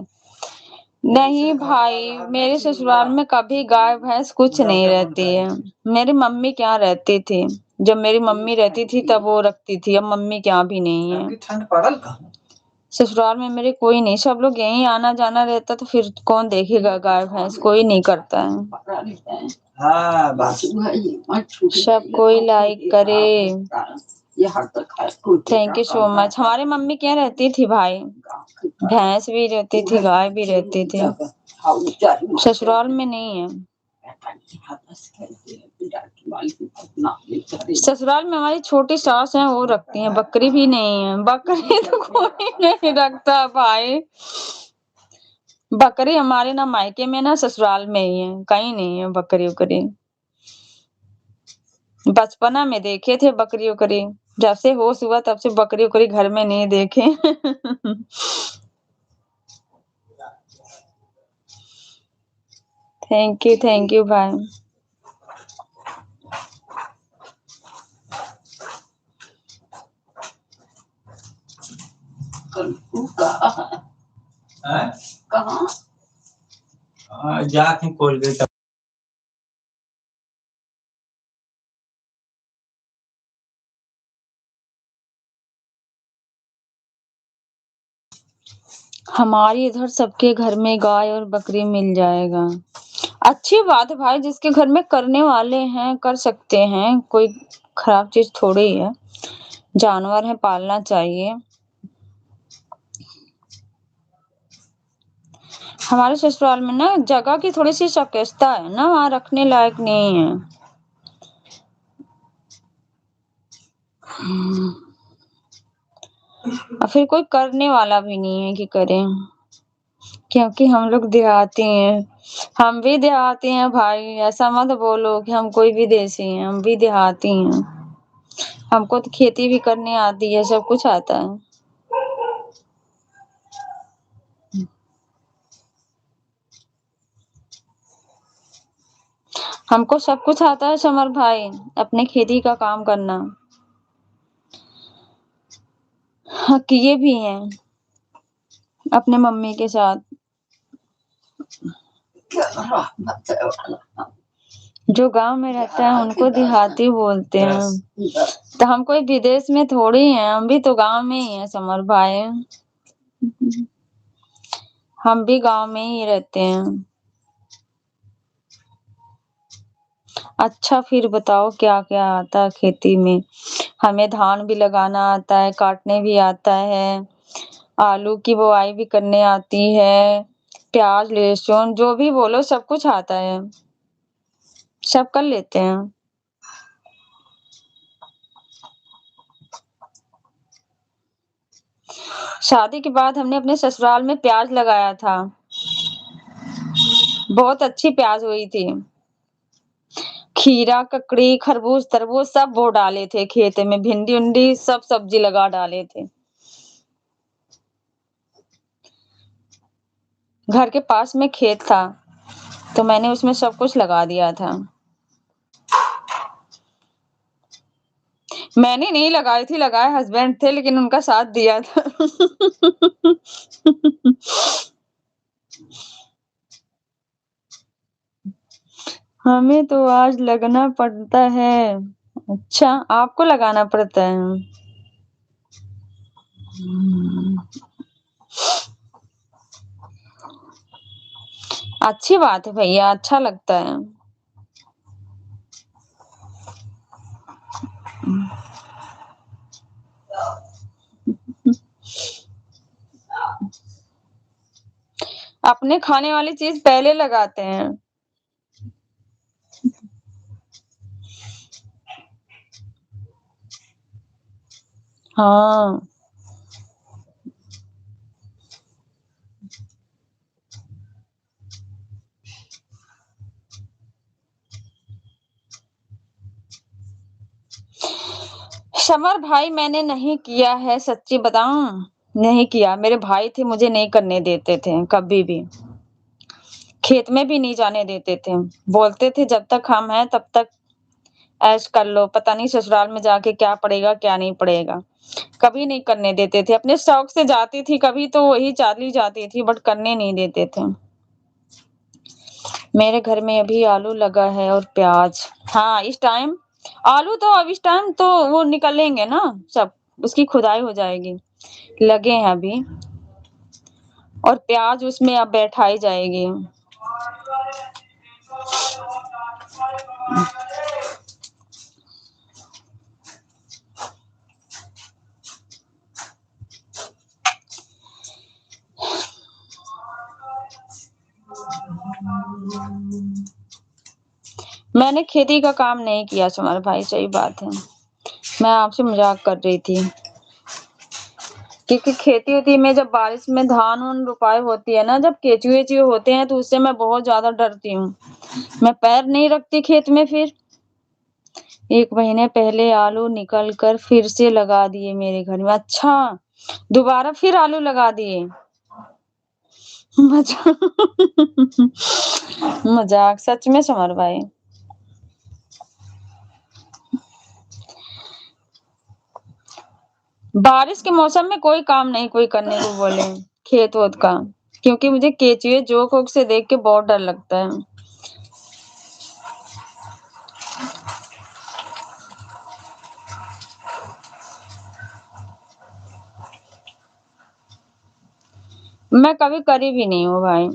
نہیں بھائی، میرے سسرال میں کبھی گائے بھینس کچھ نہیں رہتی ہے. میری ممی کیا رہتی تھی، جب میری ممی رہتی تھی تب وہ رکھتی تھی. اب ممی کیا بھی نہیں ہے. ٹھنڈ پڑل کہاں سسرال میں میرے کوئی نہیں، سب لوگ یہیں آنا جانا رہتا تو پھر کون دیکھے گا گائے بھینس، کوئی نہیں کرتا ہے. سب کوئی لائک کرے. تھینک یو سو مچ. ہماری ممی کیا رہتی تھی بھائی، بھینس بھی رہتی تھی، گائے بھی رہتی تھی. سسرال میں نہیں ہے. سسرال میں ہماری چھوٹی ساس ہیں، وہ رکھتی ہیں. بکری بھی نہیں ہے. بکری تو کوئی نہیں رکھتا بھائی. بکری ہمارے نہ مائکے میں نہ سسرال میں ہی ہے، کہیں نہیں ہے بکری وکری. بچپنا میں دیکھے تھے بکری وکری، جب سے ہوش ہوا تب سے بکری وکری گھر میں نہیں دیکھے. تھینک یو بھائی. کہاں جا کے کولگیٹ ہماری ادھر سب کے گھر میں گائے اور بکری مل جائے گا. اچھی بات ہے بھائی، جس کے گھر میں کرنے والے ہیں کر سکتے ہیں، کوئی خراب چیز تھوڑی ہے. جانور ہے، پالنا چاہیے. ہمارے سسرال میں نا جگہ کی تھوڑی سی شکستہ ہے نا، وہاں رکھنے لائق نہیں ہے. اور پھر کوئی کرنے والا بھی نہیں ہے کہ کریں، کیونکہ ہم لوگ دیہاتی ہیں. ہم بھی دیہاتی ہیں بھائی، ایسا مت بولو کہ ہم کوئی بھی دیسی ہیں، ہم بھی دیہاتی ہیں. ہم کو تو کھیتی بھی کرنی آتی ہے، سب کچھ آتا ہے. ہم کو سب کچھ آتا ہے سمر بھائی، اپنے کھیتی کا کام کرنا. ہاں کیے بھی ہیں اپنے ممی کے ساتھ. جو گاؤں میں رہتا ہے ان کو دیہاتی بولتے ہیں. تو ہم کوئی بدیش میں تھوڑی ہیں، ہم بھی تو گاؤں میں ہی ہیں سمر بھائی. ہم بھی گاؤں میں ہی رہتے ہیں. اچھا پھر بتاؤ کیا کیا آتا ہے کھیتی میں؟ ہمیں دھان بھی لگانا آتا ہے، کاٹنے بھی آتا ہے، آلو کی بوائی بھی کرنے آتی ہے، پیاز لہسن جو بھی بولو سب کچھ آتا ہے، سب کر لیتے ہیں. شادی کے بعد ہم نے اپنے سسرال میں پیاز لگایا تھا، بہت اچھی پیاز ہوئی تھی. کھیرا ککڑی خربوز تربوز سب بو ڈالے تھے کھیت میں، بھنڈی انڈی سب سبزی لگا ڈالے تھے. گھر کے پاس میں کھیت تھا تو میں نے اس میں سب کچھ لگا دیا تھا. میں نے نہیں لگائی تھی، لگائے ہسبینڈ تھے، لیکن ان کا ساتھ دیا تھا. ہمیں تو آج لگنا پڑتا ہے. اچھا آپ کو لگانا پڑتا ہے. اچھی بات ہے بھیا، اچھا لگتا ہے. اپنے کھانے والی چیز پہلے لگاتے ہیں. ہاں سمر بھائی میں نے نہیں کیا ہے، سچی بتاؤں نہیں کیا. میرے بھائی تھے مجھے نہیں کرنے دیتے تھے، کبھی بھی کھیت میں بھی نہیں جانے دیتے تھے. بولتے تھے جب تک ہم ہیں تب تک ایش کر لو، پتہ نہیں سسرال میں جا کے کیا پڑے گا کیا نہیں پڑے گا. کبھی نہیں کرنے دیتے تھے. اپنے شوق سے جاتی تھی کبھی تو وہی چالی جاتی تھی، بٹ کرنے نہیں دیتے تھے. میرے گھر میں ابھی آلو لگا ہے اور پیاز. ہاں اس ٹائم آلو تو اب اس ٹائم تو وہ نکلیں گے نا سب، اس کی کھدائی ہو جائے گی. لگے ہیں ابھی، اور پیاز اس میں اب بیٹھائی جائے گی. میں نے کھیتی کا کام نہیں کیا سمر بھائی، صحیح بات ہے. میں آپ سے مذاق کر رہی تھی، کیونکہ کھیتی ہوتی میں جب بارش میں دھان وان روپائی ہوتی ہے نا، جب کیچو ویچو ہوتے ہیں تو اس سے میں بہت زیادہ ڈرتی ہوں. میں پیر نہیں رکھتی کھیت میں. پھر 1 مہینے پہلے آلو نکل کر پھر سے لگا دیے میرے گھر میں. اچھا دوبارہ پھر آلو لگا دیے. مذاق سچ میں سمر بھائی. بارش کے موسم میں کوئی کام نہیں کوئی کرنے کو بولے کھیت وت کا، کیونکہ مجھے کیچوے جوک ووک سے دیکھ کے بہت ڈر لگتا ہے. मैं कभी करी भी नहीं हूँ भाई।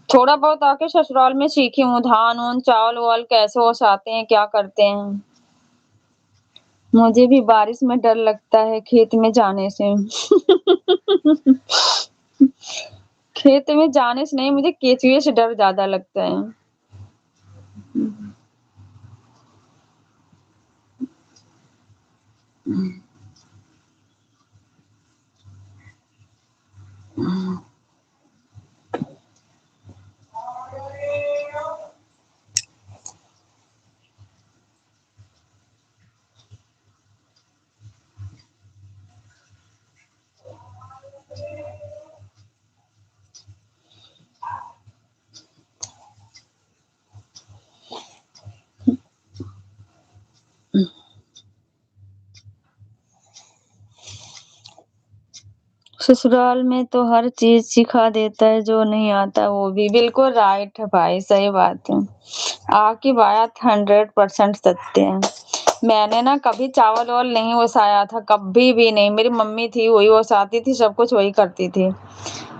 थोड़ा बहुत आके ससुराल में सीखी हूँ, धान-वान, चावल-वावल कैसे ओसाते हैं, क्या करते हैं। मुझे भी बारिश में डर लगता है खेत में जाने से। खेत में जाने से नहीं, मुझे केंचुए से डर ज़्यादा लगता है। ससुराल में तो हर चीज़ सिखा देता है, जो नहीं आता वो भी। बिल्कुल राइट है भाई, सही बात है। आपकी बात 100% सत्य है। मैंने ना कभी चावल-वावल नहीं ओसाया था, कभी भी नहीं। मेरी मम्मी थी, वही ओसाती थी, सब कुछ वही करती थी।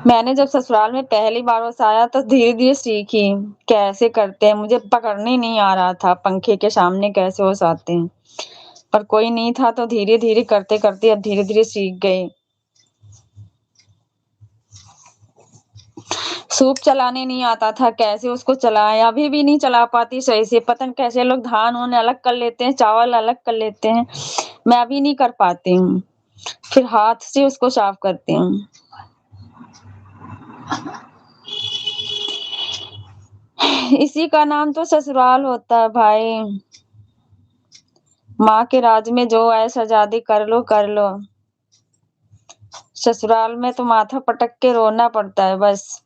मैंने जब ससुराल में पहली बार ओसाया तो धीरे-धीरे सीखी, कैसे करते हैं। मुझे पकड़ने नहीं आ रहा था, पंखे के सामने कैसे ओसाते हैं। पर कोई नहीं था तो धीरे-धीरे करते-करते अब धीरे-धीरे सीख गई। सूप चलाने नहीं आता था, कैसे उसको चलाएँ, अभी भी नहीं चला पाती सही से। पता नहीं कैसे लोग धान-वान अलग कर लेते हैं, चावल अलग कर लेते हैं। मैं अभी नहीं कर पाती हूँ। फिर हाथ से उसको साफ करती हूँ। इसी का नाम तो ससुराल होता है भाई। माँ के राज में जो ऐश आज़ादी कर लो, कर लो। ससुराल में तो माथा पटक के रोना पड़ता है बस।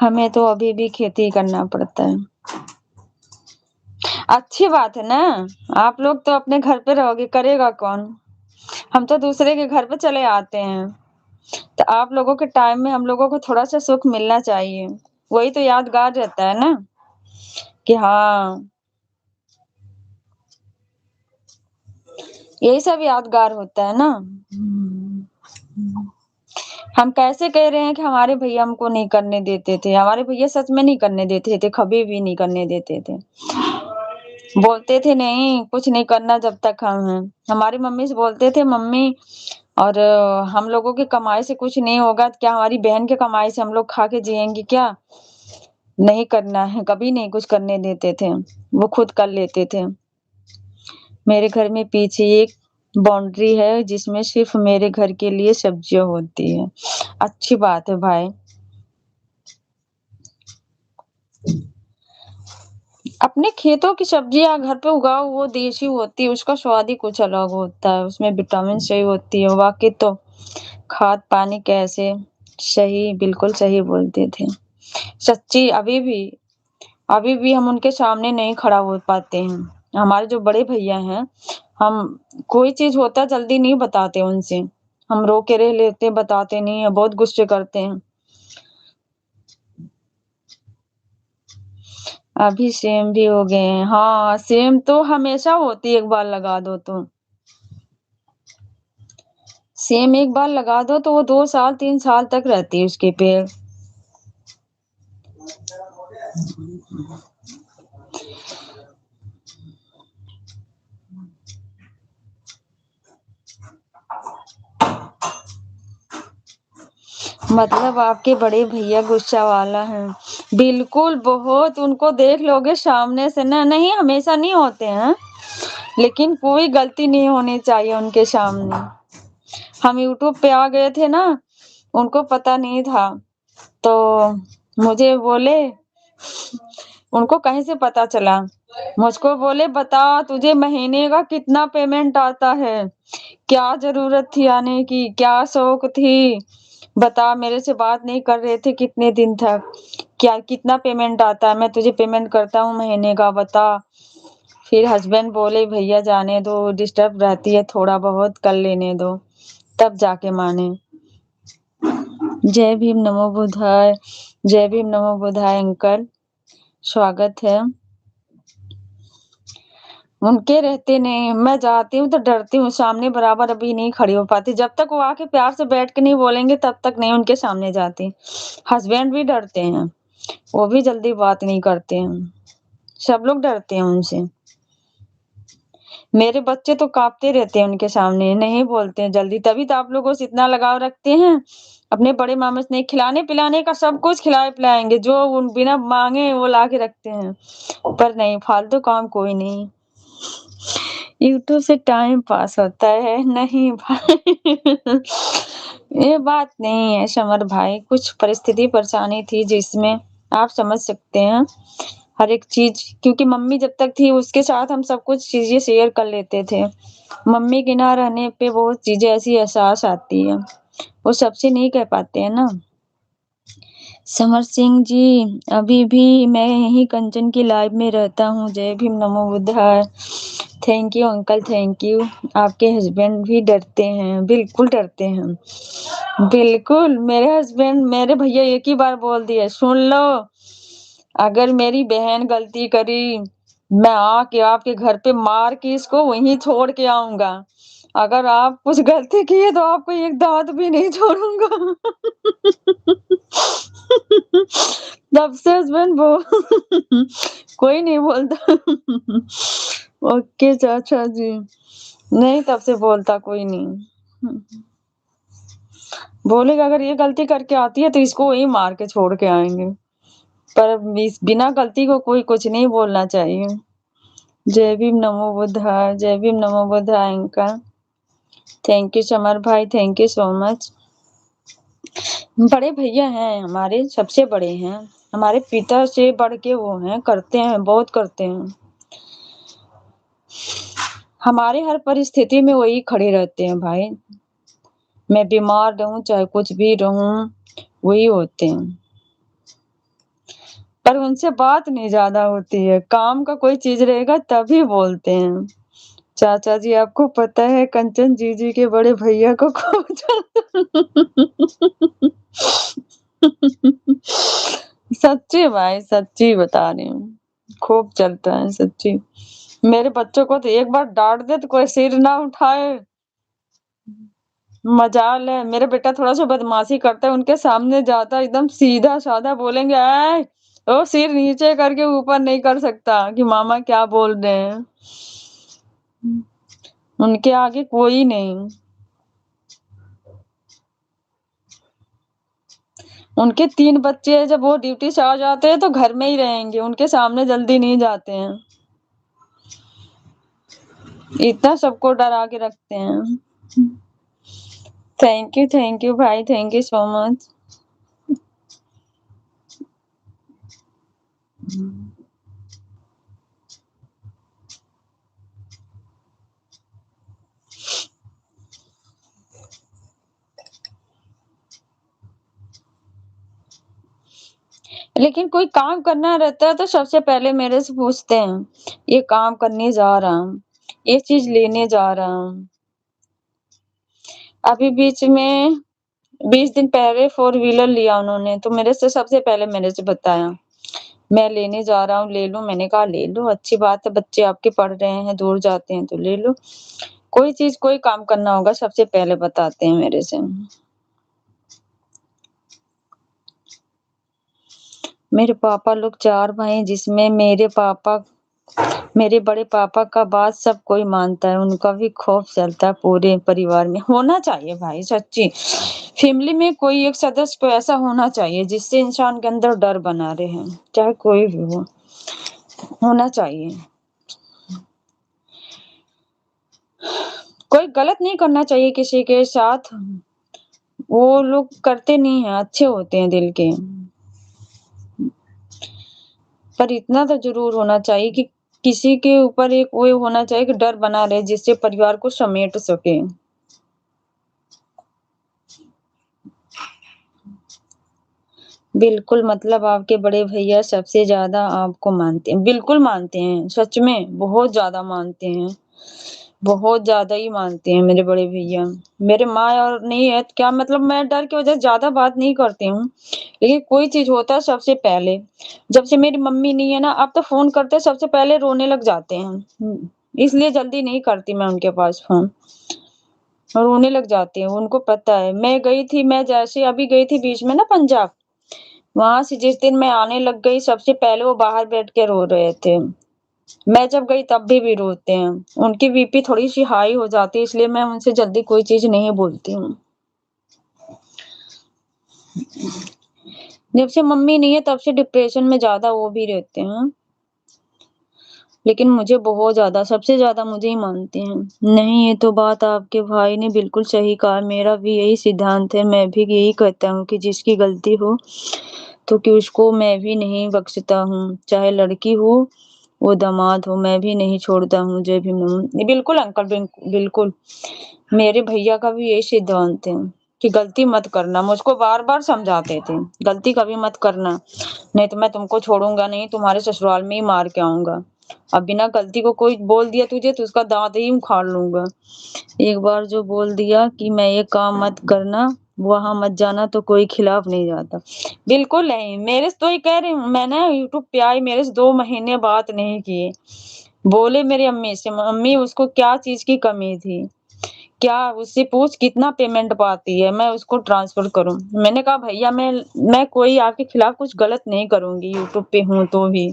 हमें तो अभी भी खेती करना पड़ता है। अच्छी बात है ना, आप लोग तो अपने घर पे रहोगे, करेगा कौन? हम तो दूसरे के घर पे चले आते हैं। तो आप लोगों के टाइम में हम लोगों को थोड़ा-सा सुख मिलना चाहिए। वही तो यादगार रहता है ना, कि हाँ, यही सब यादगार होता है ना। हम कैसे कह रहे हैं कि हमारे भैया हमको नहीं करने देते थे। हमारे भैया सच में नहीं करने देते थे, कभी भी नहीं करने देते थे। बोलते थे नहीं, कुछ नहीं करना जब तक हम हैं। हमारी मम्मी से बोलते थे, मम्मी और हम लोगों की कमाई से कुछ नहीं होगा, तो क्या हमारी बहन की कमाई से हम लोग खा के जिएँगे क्या? नहीं करना है, कभी नहीं कुछ करने देते थे। वो खुद कर लेते थे। मेरे घर में पीछे एक बाउंड्री है जिसमें सिर्फ़ मेरे घर के लिए सब्जियाँ होती हैं। अच्छी बात है भाई। अपने खेतों की सब्जियाँ घर पे उगाओ, वो देसी होती है, उसका स्वाद ही कुछ अलग होता है। उसमें विटामिन सही होती है, बाकी तो खाद पानी कैसे। सही, बिल्कुल सही बोलते थे। सच्ची अभी भी हम उनके सामने नहीं खड़ा हो पाते हैं। हमारे जो बड़े भैया हैं, हम कोई चीज़ होता है जल्दी नहीं बताते उनसे। हम रो के रह लेते हैं, बताते नहीं हैं, बहुत गुस्से करते हैं। अभी सेम भी हो गए हैं। हाँ, सेम तो हमेशा होती है, एक बार लगा दो तो। सेम एक बार लगा दो तो वो 2 साल 3 साल तक रहती है उसके पेड़। मतलब आपके बड़े भैया गुस्सा वाला हैं। बिल्कुल, बहुत उनको देख लोगे सामने से ना, नहीं हमेशा नहीं होते हैं, लेकिन कोई गलती नहीं होनी चाहिए उनके सामने। हम यूट्यूब पे आ गए थे ना, उनको पता नहीं था, तो मुझे बोले, उनको कहीं से पता चला? मुझको बोले बता तुझे महीने का कितना पेमेंट आता है? क्या ज़रूरत थी आने की? क्या शौक थी? बता मेरे से बात नहीं कर रहे थे कितने दिन तक। क्या कितना पेमेंट आता है? मैं तुझे पेमेंट करता हूँ महीने का बता। फिर हस्बैंड बोले भैया जाने दो, डिस्टर्ब रहती है थोड़ा बहुत कर लेने दो, तब जाके माने। जय भीम, नमो बुद्धाय। जय भीम, नमो बुद्धाय अंकल, स्वागत है। उनके रहते नहीं, मैं जाती हूँ तो डरती हूँ, सामने बराबर अभी नहीं खड़ी हो पाती। जब तक वो आके प्यार से बैठ के नहीं बोलेंगे तब तक नहीं उनके सामने जाती। हस्बैंड भी डरते हैं, वो भी जल्दी बात नहीं करते हैं, सब लोग डरते हैं उनसे। मेरे बच्चे तो काँपते रहते हैं उनके सामने, नहीं बोलते हैं जल्दी, तभी तो आप लोगों से इतना लगाव रखते हैं। अपने बड़े मामा से नहीं, खिलाने-पिलाने का सब कुछ खिलाए-पिलाएँगे, जो उन बिना माँगे वो ला के रखते हैं। पर नहीं, फालतू काम कोई नहीं। यूट्यूब से टाइम पास होता है, नहीं भाई। ये बात नहीं है समर भाई, कुछ परिस्थिति परेशानी थी जिसमें आप समझ सकते हैं। हर एक चीज़, क्योंकि मम्मी जब तक थी उसके साथ हम सब कुछ चीज़ें शेयर कर लेते थे। मम्मी के ना रहने पे बहुत चीज़ें ऐसी एहसास आती है, वो सबसे नहीं कह पाते हैं ना। समर सिंह जी, अभी भी मैं यहीं कंचन की लाइव में रहता हूँ। जय भीम, नमो बुद्धाय। Thank you uncle, thank you. आपके हस्बैंड भी डरते हैं, बिल्कुल डरते हैं। बिल्कुल, मेरे हस्बैंड, मेरे भैया एक ही बार बोल दिए, सुन लो, अगर मेरी बहन गलती करी, मैं आके आपके घर पे मार के इसको वहीं छोड़ के आऊँगा। अगर आप कुछ गलती किए तो आपको एक दाँत भी नहीं छोड़ूँगा। तब से हस्बैंड कोई नहीं बोलता। ओके चाचा जी, नहीं तब से बोलता कोई नहीं। बोलेगा अगर ये गलती करके आती है तो इसको वहीं मार के छोड़ के आएँगे। पर बिना गलती को कोई कुछ नहीं बोलना चाहिए। जय भीम, नमो बुद्धाय। जय भीम, नमो बुद्धाय अंकल। थैंक यू समर भाई, थैंक यू सो मच। बड़े भैया हैं हमारे, सबसे बड़े हैं। हमारे पिता से बढ़ के वो हैं, करते हैं, बहुत करते हैं। हमारे हर परिस्थिति में वही खड़े रहते हैं भाई। मैं बीमार रहूँ, चाहे कुछ भी रहूँ, वही होते हैं। पर उनसे बात नहीं ज़्यादा होती है, काम का कोई चीज़ रहेगा तभी बोलते हैं। चाचा जी, आपको पता है कंचन जीजी के बड़े भैया को खूब सच्ची भाई, सच्ची बता रही हूँ, खूब चलता है सच्ची। मेरे बच्चों को तो एक बार डाँट दे तो कोई सिर ना उठाए। मजाल है, मेरा बेटा थोड़ा-सा बदमाशी करता है, उनके सामने जाता है एकदम सीधा-साधा बोलेंगे, "ऐ!" वो सिर नीचे करके ऊपर नहीं कर सकता कि मामा क्या बोल रहे हैं। उनके आगे कोई नहीं। उनके 3 बच्चे हैं, जब वो ड्यूटी से आ जाते हैं तो घर में ही रहेंगे, उनके सामने जल्दी नहीं जाते हैं। इतना सबको डरा के रखते हैं। थैंक यू भाई, थैंक यू सो मच। लेकिन कोई काम करना रहता है तो सबसे पहले मेरे से पूछते हैं, ये काम करने जा रहा हूँ, ये चीज़ लेने जा रहा हूँ। अभी बीच में 20 दिन पहले 4 व्हीलर लिया उन्होंने, तो मेरे से सबसे पहले मेरे से बताया, मैं लेने जा रहा हूँ, ले लो? मैंने कहा ले लो, अच्छी बात है, बच्चे आपके पढ़ रहे हैं, दूर जाते हैं तो ले लो। कोई चीज़, कोई काम करना होगा सबसे पहले बताते हैं मेरे से। मेरे पापा लोग 4 भाई, जिसमें मेरे बड़े पापा का बात सब कोई मानता है, उनका भी खौफ चलता है पूरे परिवार में। होना चाहिए भाई, सच्ची। फैमिली में कोई एक सदस्य तो ऐसा होना चाहिए जिससे इंसान के अंदर डर बना रहे, चाहे कोई भी हो, होना चाहिए। कोई गलत नहीं करना चाहिए किसी के साथ, वो लोग करते नहीं हैं, अच्छे होते हैं दिल के। पर इतना तो ज़रूर होना चाहिए कि किसी के ऊपर एक वो होना चाहिए कि डर बना रहे जिससे परिवार को समेट सके। बिल्कुल, मतलब आपके बड़े भैया सबसे ज़्यादा आपको मानते हैं। बिल्कुल मानते हैं, सच में बहुत ज़्यादा मानते हैं। بہت زیادہ ہی مانتے ہیں میرے بڑے بھیا، میرے ماں اور نہیں ہے کیا مطلب میں ڈر کی وجہ سے زیادہ بات نہیں کرتی ہوں، لیکن کوئی چیز ہوتا ہے سب سے پہلے جب سے میری ممی نہیں ہے نا اب تو فون کرتے سب سے پہلے رونے لگ جاتے ہیں، اس لیے جلدی نہیں کرتی میں ان کے پاس فون، اور رونے لگ جاتے ہیں، ان کو پتا ہے میں گئی تھی، میں جیسے ابھی گئی تھی بیچ میں نا پنجاب، وہاں سے جس دن میں آنے لگ گئی سب سے پہلے وہ باہر بیٹھ کے رو رہے تھے، میں جب گئی تب بھی روتے ہیں، ان کی بی پی تھوڑی سی ہائی ہو جاتی ہے اس لیے میں ان سے جلدی کوئی چیز نہیں بولتی ہوں، جب سے ممی نہیں ہے تب سے ڈپریشن میں زیادہ وہ بھی رہتے ہیں، لیکن مجھے بہت زیادہ سب سے زیادہ مجھے ہی مانتے ہیں۔ نہیں، یہ تو بات آپ کے بھائی نے بالکل صحیح کہا، میرا بھی یہی سدھانت ہے، میں بھی یہی کہتا ہوں کہ جس کی غلطی ہو تو کہ اس کو میں بھی نہیں بخشتا ہوں، چاہے لڑکی ہو وہ داماد ہو، میں بھی نہیں چھوڑتا ہوں۔ جے بھی بالکل انکل، بالکل میرے بھیا کا بھی یہی سدھانت ہے کہ غلطی مت کرنا، مجھ کو بار بار سمجھاتے تھے غلطی کبھی مت کرنا، نہیں تو میں تم کو چھوڑوں گا نہیں، تمہارے سسرال میں ہی مار کے آؤں گا، اب بنا غلطی کو کوئی بول دیا تجھے تو اس کا دانت ہی اکھاڑ لوں گا، ایک بار جو بول دیا کہ میں یہ کام مت کرنا وہاں مت جانا تو کوئی خلاف نہیں جاتا، بالکل نہیں، میرے سے تو یہ کہہ رہی ہوں میں نے یوٹیوب پہ آئی میرے سے 2 مہینے بات نہیں کیے، بولے میری امی سے امی اس کو کیا چیز کی کمی تھی، کیا اس سے پوچھ کتنا پیمنٹ پاتی ہے میں اس کو ٹرانسفر کروں، میں نے کہا بھیا میں کوئی آپ کے خلاف کچھ غلط نہیں کروں گی، یوٹیوب پہ ہوں تو بھی،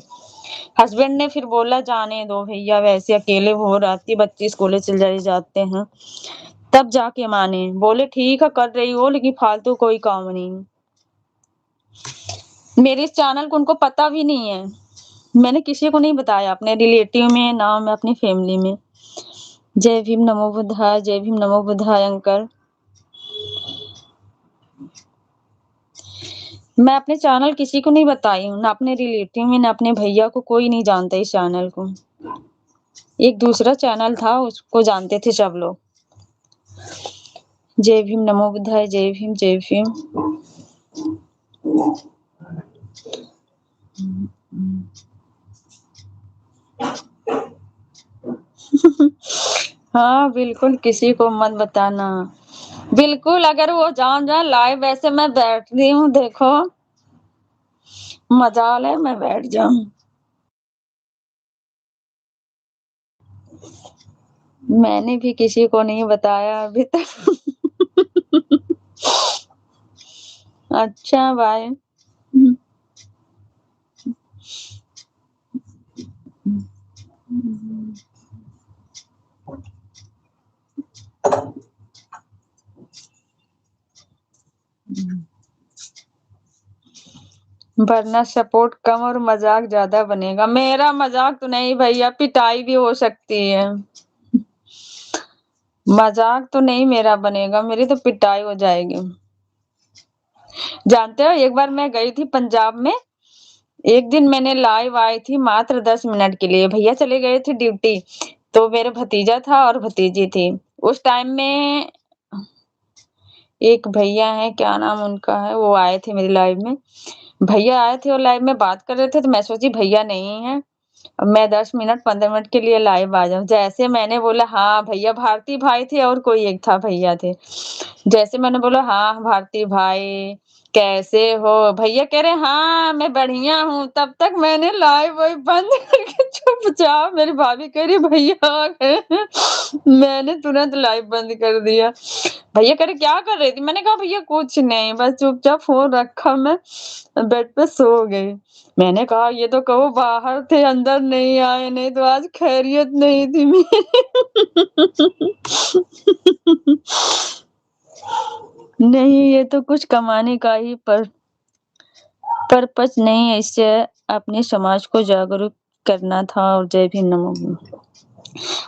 ہسبینڈ نے پھر بولا جانے دو بھیا ویسے اکیلے ہو رہتی بچے اسکول چل جاتے ہیں، تب جا کے مانے، بولے ٹھیک ہے کر رہی ہو لیکن فالتو کوئی کام نہیں، میرے اس چینل کو ان کو پتا بھی نہیں ہے، میں نے کسی کو نہیں بتایا، اپنے ریلیٹیو میں نہ میں اپنی فیملی میں۔ جے بھیم نمو بدھائے، جے بھیم نمو بدھائے انکل، میں اپنے چینل کسی کو نہیں بتائی ہوں، نہ اپنے ریلیٹیو میں نہ اپنے بھیا کو، کوئی نہیں جانتا اس چینل کو، ایک دوسرا چینل تھا اس کو جانتے تھے سب لوگ۔ جے بھیم نمو بدھائے، جے بھیم جے بھیم۔ ہاں بالکل کسی کو مت بتانا، بالکل اگر وہ جان جائے لائیو ویسے میں بیٹھتی ہوں دیکھو مجال ہے میں بیٹھ جاؤں، میں نے بھی کسی کو نہیں بتایا ابھی تک۔ اچھا بائے۔ ورنہ سپورٹ کم اور مذاق زیادہ بنے گا، میرا مذاق تو نہیں بھیا، پٹائی بھی ہو سکتی ہے، مذاق تو نہیں میرا بنے گا، میری تو پٹائی ہو جائے گی، جانتے ہو ایک بار میں گئی تھی پنجاب میں، ایک دن میں نے لائیو آئی تھی ماتر 10 منٹ کے لیے، بھیا چلے گئے تھے ڈیوٹی، تو میرا بھتیجا تھا اور بھتیجی تھی، اس ٹائم میں ایک بھیا ہے کیا نام ان کا ہے وہ آئے تھے میری لائف میں، بھیا آئے تھے اور لائف میں بات کر رہے تھے تو میں سوچی بھیا نہیں ہے، اب میں 10 منٹ 15 منٹ کے لیے لائیو آ جاؤں، جیسے میں نے بولا ہاں بھیا، بھارتی بھائی تھے اور کوئی ایک تھا بھیا تھے، جیسے میں نے بولا ہاں بھارتی بھائی کیسے ہو، بھیا کہہ رہے ہاں میں بڑھیا ہوں، تب تک میں نے لائیو وائو بند کر کے چپ چاپ، میری بھابھی کہہ رہی بھیا آ گئے، میں نے ترنت لائیو بند کر دیا، بھیا کہہ رہے کیا کر رہی تھی، میں نے کہا بھیا کچھ نہیں بس چپ چاپ فون رکھا میں بیڈ پہ سو گئی، میں نے کہا یہ تو کہو باہر تھے اندر نہیں آئے، نہیں تو آج خیریت نہیں تھی میری۔ نہیں یہ تو کچھ کمانے کا ہی پرپس نہیں ہے، اس سے اپنے سماج کو جاگروک کرنا تھا، اور جے بھی نمو،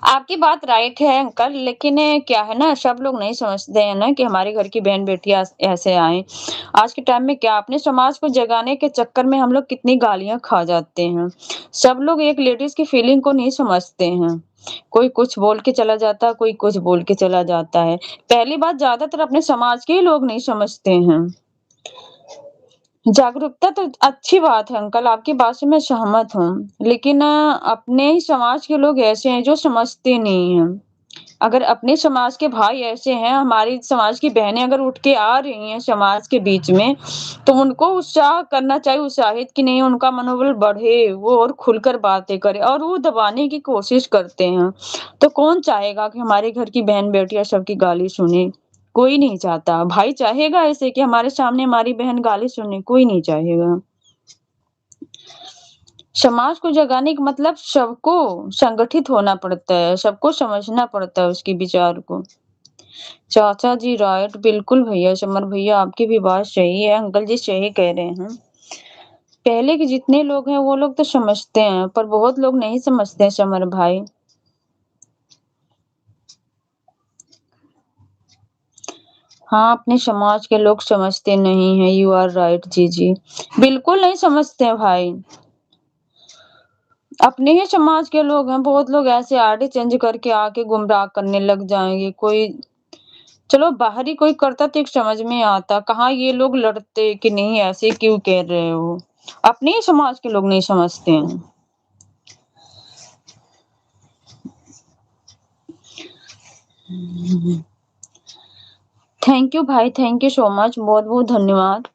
آپ کی بات رائٹ ہے انکل، لیکن کیا ہے نا سب لوگ نہیں سمجھتے ہیں نا کہ ہمارے گھر کی بہن بیٹیاں ایسے آئیں، آج کے ٹائم میں کیا اپنے سماج کو جگانے کے چکر میں ہم لوگ کتنی گالیاں کھا جاتے ہیں، سب لوگ ایک لیڈیز کی فیلنگ کو نہیں سمجھتے ہیں، کوئی کچھ بول کے چلا جاتا ہے، کوئی کچھ بول کے چلا جاتا ہے، پہلی بات زیادہ تر اپنے سماج کے ہی لوگ نہیں سمجھتے ہیں، جاگروکتا تو اچھی بات ہے انکل، آپ کی بات سے میں سہمت ہوں، لیکن اپنے ہی سماج کے لوگ ایسے ہیں جو سمجھتے نہیں ہیں، अगर अपने समाज के भाई ऐसे हैं, हमारी समाज की बहनें अगर उठ के आ रही हैं समाज के बीच में, तो उनको उत्साह करना चाहिए, उत्साहित कि नहीं उनका मनोबल बढ़े, वो और खुलकर बातें करें और वो दबाने की कोशिश करते हैं। तो कौन चाहेगा कि हमारे घर की बहन-बेटियाँ सबकी गाली सुने? कोई नहीं चाहता। भाई चाहेगा ऐसे कि हमारे सामने हमारी बहन गाली सुने? कोई नहीं चाहेगा। समाज को जगाने का मतलब सबको संगठित होना पड़ता है, सबको समझना पड़ता है उसके विचार को। चाचा जी राइट, बिल्कुल भैया, समर भैया आपकी भी बात सही है, अंकल जी सही कह रहे हैं। पहले के जितने लोग हैं वो लोग तो समझते हैं, पर बहुत लोग नहीं समझते हैं समर भाई। हाँ, अपने समाज के लोग समझते नहीं हैं, यू आर राइट जी, जी। बिल्कुल नहीं समझते हैं भाई। अपने ही समाज के लोग हैं, बहुत लोग ऐसे आईडी चेंज करके आके गुमराह करने लग जाएँगे। कोई चलो बाहरी कोई करता तो एक समझ में आता, कहाँ ये लोग लड़ते कि नहीं ऐसे क्यों कह रहे हो? अपने ही समाज के लोग नहीं समझते हैं। थैंक यू भाई, थैंक यू सो मच, बहुत-बहुत धन्यवाद।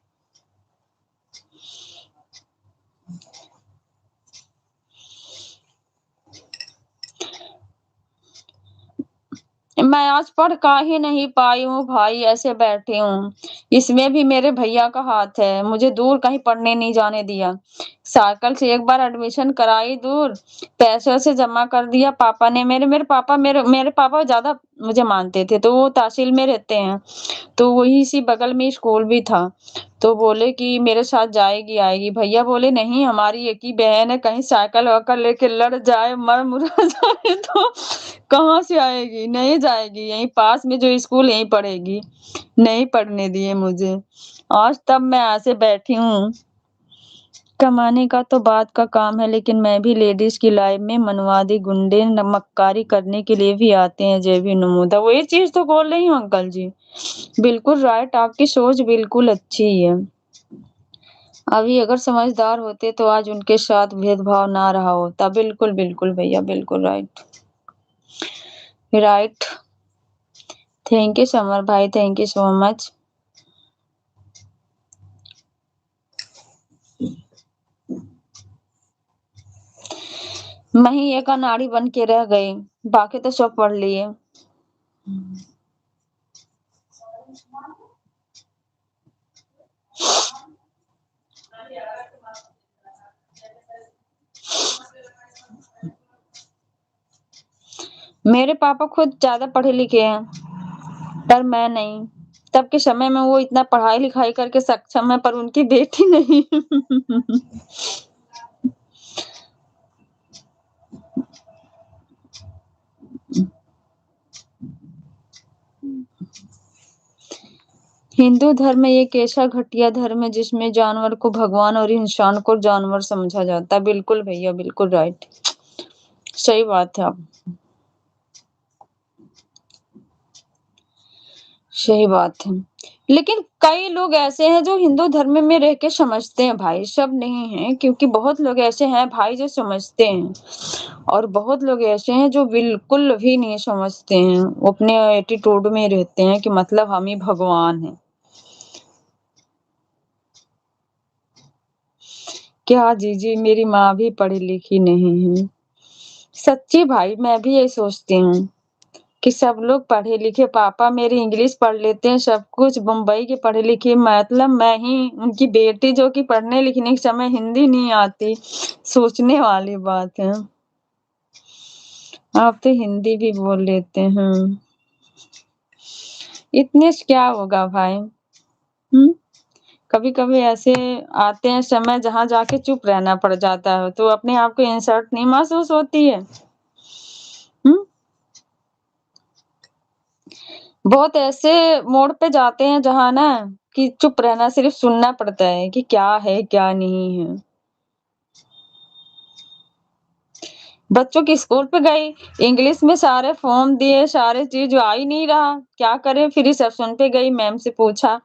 मैं आज पढ़ का ही नहीं पाई हूँ भाई, ऐसे बैठी हूँ। इसमें भी मेरे भैया का हाथ है, मुझे दूर कहीं पढ़ने नहीं जाने दिया। साइकिल से एक बार एडमिशन कराई दूर, पैसे-वैसे जमा कर दिया पापा ने मेरे पापा ज़्यादा मुझे मानते थे, तो वो तहसील में रहते हैं। तो वहीं इसी बगल में स्कूल भी था। तो बोले कि मेरे साथ जाएगी, आएगी। भैया बोले नहीं हमारी एक ही बहन है, कहीं साइकिल-वाइकिल लेके लड़ जाए, मर-मुरा जाए तो कहाँ से आएगी? नहीं जाएगी, यहीं पास में जो स्कूल यहीं पढ़ेगी। नहीं पढ़ने दिए मुझे। आज तब मैं ऐसे बैठी हूँ। कमाने का तो बात का काम है, लेकिन मैं भी लेडीज़ की लाइफ में मनवादी गुंडे मक्कारी करने के लिए भी आते हैं, जय भी नमोदा। वही चीज़ तो बोल रही हूँ अंकल जी। बिल्कुल राइट, आपकी सोच बिल्कुल अच्छी है। अभी अगर समझदार होते तो आज उनके साथ भेदभाव ना रहा होता। बिल्कुल, बिल्कुल भैया, बिल्कुल right. Right. Thank you Samar भाई, थैंक यू सो मच। मैं ही एक अनाड़ी बन के रह गई, बाकी तो सब पढ़ लिए। मेरे पापा खुद ज़्यादा पढ़े-लिखे हैं, पर मैं नहीं। तब के समय में वो इतना पढ़ाई-लिखाई करके सक्षम है, पर उनकी बेटी नहीं। हिंदू धर्म एक ऐसा घटिया धर्म है जिसमें जानवर को भगवान और इंसान को जानवर समझा जाता है। बिल्कुल भैया, बिल्कुल राइट। सही बात है आप सही बात है। लेकिन कई लोग ऐसे हैं जो हिंदू धर्म में रह के समझते हैं भाई, सब नहीं हैं क्योंकि बहुत लोग ऐसे हैं भाई जो समझते हैं और बहुत लोग ऐसे हैं जो बिल्कुल भी नहीं समझते हैं। वो अपने एटीट्यूड में रहते हैं कि मतलब हम ही भगवान हैं। क्या जीजी मेरी माँ भी पढ़ी-लिखी नहीं है। सच्ची भाई मैं भी यही सोचती हूँ। कि सब लोग पढ़े-लिखे पापा मेरे इंग्लिश पढ़ लेते हैं सब कुछ, बम्बई के पढ़े-लिखे मतलब मैं ही उनकी बेटी जो कि पढ़ने-लिखने के समय हिंदी नहीं आती, सोचने वाली बात है। आप तो हिंदी भी बोल लेते हैं। इतने से क्या होगा भाई? हुँ? कभी-कभी ऐसे आते हैं समय जहाँ जाके चुप रहना पड़ जाता है, तो अपने आप को इंसल्ट नहीं महसूस होती है? हुँ? बहुत ऐसे मोड़ पे जाते हैं जहाँ ना कि चुप रहना सिर्फ़ सुनना पड़ता है कि क्या है, क्या नहीं है। बच्चों की स्कूल पे गई, इंग्लिश में सारे फॉर्म दिए, सारे चीज़ आ ही नहीं रहा, क्या करें? फिर रिसेप्शन पे गई, मैम से पूछा,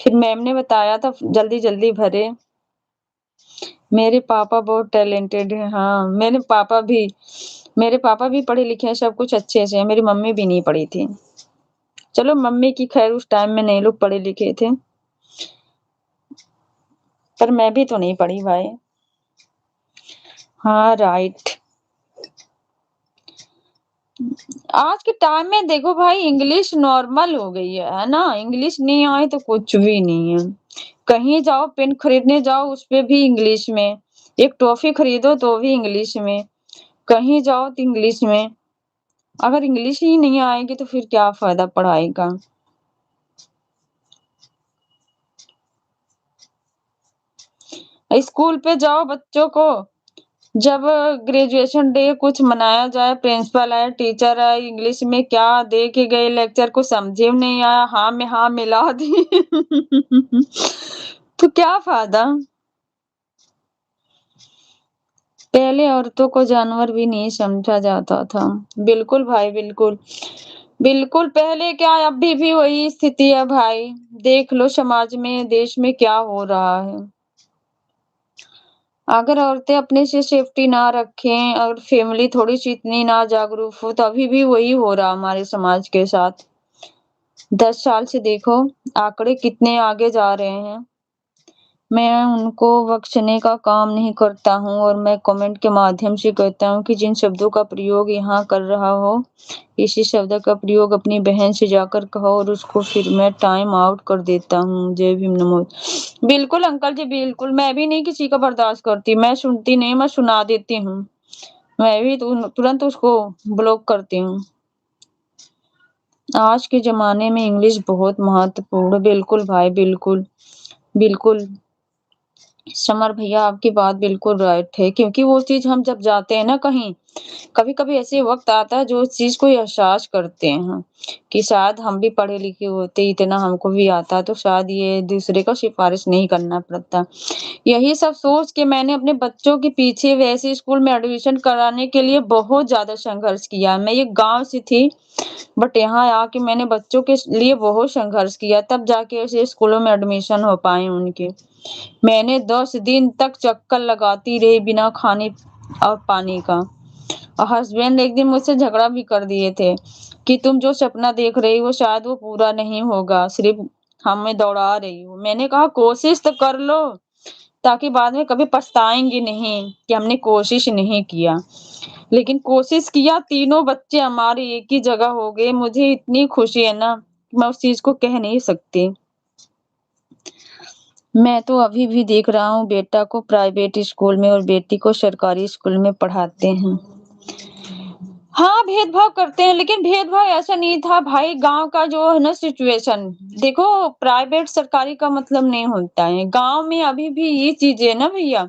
फिर मैम ने बताया था जल्दी-जल्दी भरे। मेरे पापा बहुत टैलेंटेड हैं, हाँ, मेरे पापा भी میرے پاپا بھی پڑھے لکھے ہیں، سب کچھ اچھے سے ہیں، میری ممی بھی نہیں پڑھی تھی. چلو ممی کی خیر اس ٹائم میں نہیں لوگ پڑھے لکھے تھے، پر میں بھی تو نہیں پڑھی بھائی. ہاں رائٹ. آج کے ٹائم میں دیکھو بھائی انگلش نارمل ہو گئی ہے نا، انگلش نہیں آئے تو کچھ بھی نہیں ہے. کہیں جاؤ پین خریدنے جاؤ اس پہ بھی انگلش میں، ایک ٹافی خریدو تو بھی انگلش میں، کہیں جاؤ تو انگلش میں. اگر انگلش ہی نہیں آئے گی تو پھر کیا فائدہ پڑھائی کا. اسکول پہ جاؤ بچوں کو، جب گریجویشن ڈے کچھ منایا جائے، پرنسپل آئے ٹیچر آئے، انگلش میں کیا دے کے گئے لیکچر کو سمجھے نہیں آیا، ہاں میں ہاں ملا دی تو کیا فائدہ. پہلے عورتوں کو جانور بھی نہیں سمجھا جاتا تھا. بالکل بھائی بالکل بالکل. پہلے کیا ابھی بھی وہی استھتی ہے بھائی. دیکھ لو سماج میں دیش میں کیا ہو رہا ہے. اگر عورتیں اپنے سے سیفٹی نہ رکھیں اور فیملی تھوڑی سی اتنی نہ جاگروک ہو تو ابھی بھی وہی ہو رہا ہمارے سماج کے ساتھ. 10 سال سے دیکھو آنکڑے کتنے آگے جا رہے ہیں. میں ان کو بخشنے کا کام نہیں کرتا ہوں، اور میں کمنٹ کے مادھیم سے کہتا ہوں کہ جن شبدوں کا پریوگ یہاں کر رہا ہو اسی شبد کا پریوگ اپنی بہن سے جا کر کہو، اور اس کو پھر میں ٹائم آؤٹ کر دیتا ہوں. جے بھیم نمو. بالکل انکل جی بالکل. میں بھی نہیں کسی کا برداشت کرتی، میں سنتی نہیں، میں سنا دیتی ہوں. میں بھی ترنت اس کو بلاک کرتی ہوں. آج کے زمانے میں انگلش بہت مہتوپورن. بالکل بھائی بالکل بالکل. سمر بھیا آپ کی بات بالکل رائٹ ہے، کیونکہ وہ چیز ہم جب جاتے ہیں نا کہیں، کبھی کبھی ایسے وقت آتا ہے جو اس چیز کو احساس کرتے ہیں کہ شاید ہم بھی پڑھے لکھے ہوتے، اتنا ہم کو بھی آتا تو شاید یہ دوسرے کا سفارش نہیں کرنا پڑتا. یہی سب سوچ کے میں نے اپنے بچوں کے پیچھے ویسے اسکول میں ایڈمیشن کرانے کے لیے بہت زیادہ سنگھرش کیا. میں ایک گاؤں سے تھی بٹ یہاں آ کے میں نے بچوں کے لیے بہت سنگھرش کیا، تب جا کے اسے اسکولوں میں ایڈمیشن ہو پائے ان کے. میں نے 10 دن تک چکر لگاتی رہی بنا کھانے اور پانی کا. اور ہسبینڈ ایک دن مجھ سے جھگڑا بھی کر دیے تھے کہ تم جو سپنا دیکھ رہی ہو شاید وہ پورا نہیں ہوگا، صرف ہمیں دوڑا رہی ہو. میں نے کہا کوشش تو کر لو تاکہ بعد میں کبھی پچھتائیں گے نہیں کہ ہم نے کوشش نہیں کیا. لیکن کوشش کیا، تینوں بچے ہمارے ایک ہی جگہ ہو گئے. مجھے اتنی خوشی ہے نا میں اس چیز کو کہہ نہیں سکتی. میں تو ابھی بھی دیکھ رہا ہوں بیٹا کو پرائیویٹ اسکول میں اور بیٹی کو سرکاری اسکول میں پڑھاتے ہیں. ہاں بھید بھاؤ کرتے ہیں، لیکن بھید بھاؤ ایسا نہیں تھا بھائی. گاؤں کا جو ہے نا سچویشن دیکھو، پرائیویٹ سرکاری کا مطلب نہیں ہوتا ہے. گاؤں میں ابھی بھی یہ چیز ہے نا بھیا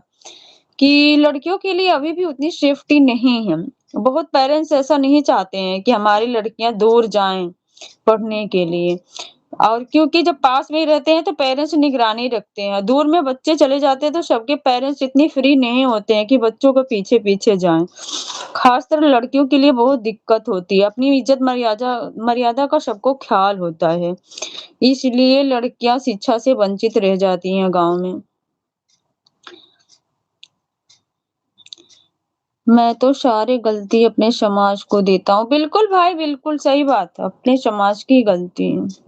کہ لڑکیوں کے لیے ابھی بھی اتنی سیفٹی نہیں ہے. بہت پیرنٹس ایسا نہیں چاہتے ہیں کہ ہماری لڑکیاں دور جائیں پڑھنے کے لیے، اور کیونکہ جب پاس میں ہی رہتے ہیں تو پیرنٹس نگرانی رکھتے ہیں. دور میں بچے چلے جاتے ہیں تو سب کے پیرنٹس اتنی فری نہیں ہوتے ہیں کہ بچوں کو پیچھے پیچھے جائیں. خاص طر لڑکیوں کے لیے بہت دقت ہوتی ہے. اپنی عزت مریادہ کا سب کو خیال ہوتا ہے، اس لیے لڑکیاں شکچھا سے ونچت رہ جاتی ہیں گاؤں میں. میں تو سارے غلطی اپنے سماج کو دیتا ہوں. بالکل بھائی بالکل صحیح بات ہے، اپنے سماج کی غلطی ہے.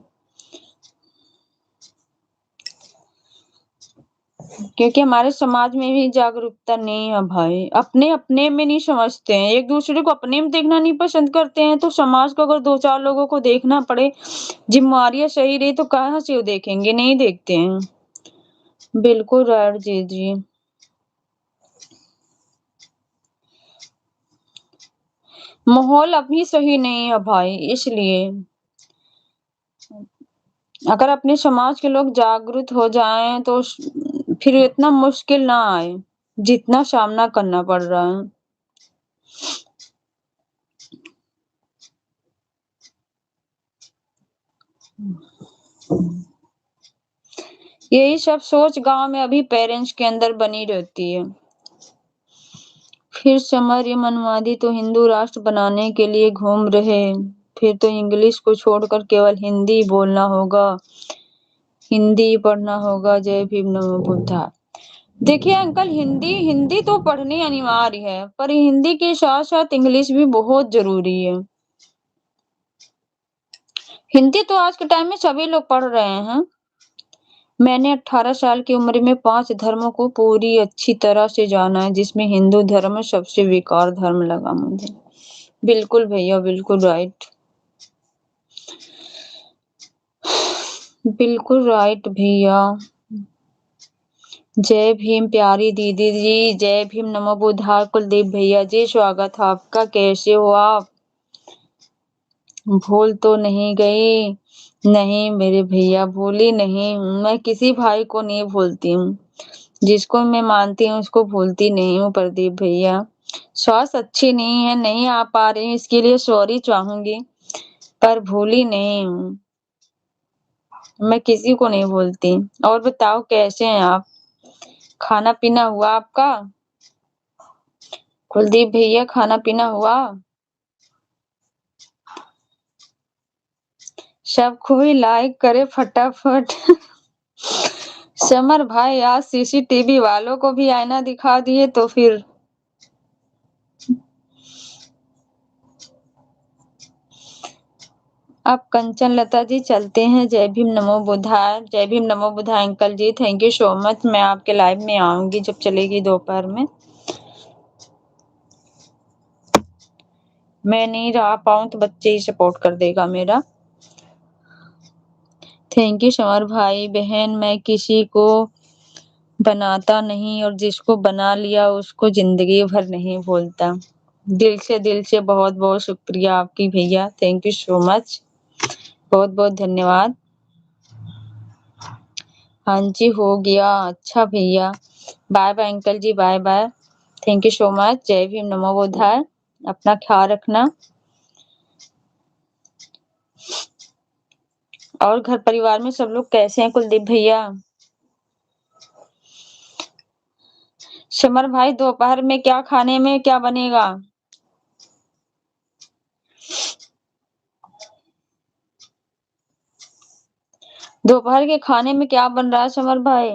کیونکہ ہمارے سماج میں بھی جاگروکتا نہیں ہے بھائی. اپنے میں نہیں سمجھتے ہیں، ایک دوسرے کو اپنے میں دیکھنا نہیں پسند کرتے ہیں. تو سماج کو اگر 2-4 لوگوں کو دیکھنا پڑے، ذمہاریاں صحیح رہی تو کہاں سے وہ دیکھیں گے؟ نہیں دیکھتے ہیں. بالکل رائٹ جی جی. ماحول ابھی صحیح نہیں ہے بھائی، اس لیے اگر اپنے سماج کے لوگ جاگرت ہو جائیں تو پھر اتنا مشکل نہ آئے جتنا سامنا کرنا پڑ رہا ہے. یہی سب سوچ گاؤں میں ابھی پیرنٹس کے اندر بنی رہتی ہے. پھر سمر یہ منوادی تو ہندو راشٹر بنانے کے لیے گھوم رہے. پھر تو انگلش کو چھوڑ کر کیول ہندی بولنا ہوگا، ہندی پڑھنا ہوگا. جے بھیم نمو بدھا. देखिए अंकल, हिंदी हिंदी तो पढ़नी अनिवार्य है, पर हिंदी के साथ-साथ इंग्लिश भी बहुत ज़रूरी है। हिंदी तो आज के टाइम में सभी लोग पढ़ रहे हैं। मैंने 18 साल की उम्र में 5 धर्मों को पूरी अच्छी तरह से जाना है, जिसमें हिंदू धर्म सबसे बेकार धर्म लगा मुझे। बिल्कुल भैया, बिल्कुल राइट। बिल्कुल राइट भैया। जय भीम प्यारी दीदी जी, जय भीम, नमो बुद्धाय। कुलदीप भैया जी, स्वागत है आपका। कैसे हो आप? भूल तो नहीं गई? नहीं मेरे भैया, भूली नहीं हूँ। मैं किसी भाई को नहीं भूलती हूँ। जिसको मैं मानती हूँ उसको भूलती नहीं हूँ प्रदीप भैया। स्वास्थ्य अच्छी नहीं है, नहीं आ पा रही हूँ, इसके लिए सॉरी चाहूंगी, पर भूली नहीं हूँ। मैं किसी को नहीं भूलती। और बताओ कैसे हैं आप? खाना पीना हुआ आपका? कुलदीप भैया, खाना पीना हुआ? सब कोई लाइक करे फटाफट। समर भाई, आज सीसीटीवी वालों को भी आईना दिखा दिए तो फिर। अब कंचन लता जी चलते हैं। जय भीम नमो बुद्धाय। जय भीम नमो बुद्धाय uncle ji, thank you so much. मैं आपके लाइव में आऊंगी जब चलेगी दोपहर में। मैं नहीं रहा पाऊं तो बच्चे ही सपोर्ट कर देगा मेरा। थैंक यू समर भाई। बहन, मैं किसी को बनाता नहीं और जिसको बना लिया उसको जिंदगी भर नहीं भूलता। दिल से बहुत बहुत शुक्रिया आपकी भैया, थैंक यू सो मच, बहुत बहुत धन्यवाद। हाँ जी, हो गया। अच्छा भैया, bye bye uncle ji, bye bye, thank you so much. जय भीम नमो बुद्धाय। अपना ख्याल रखना। और घर परिवार में सब लोग कैसे हैं कुलदीप भैया? समर भाई, दोपहर में क्या खाने में क्या बनेगा? दोपहर के खाने में क्या बन रहा है समर भाई?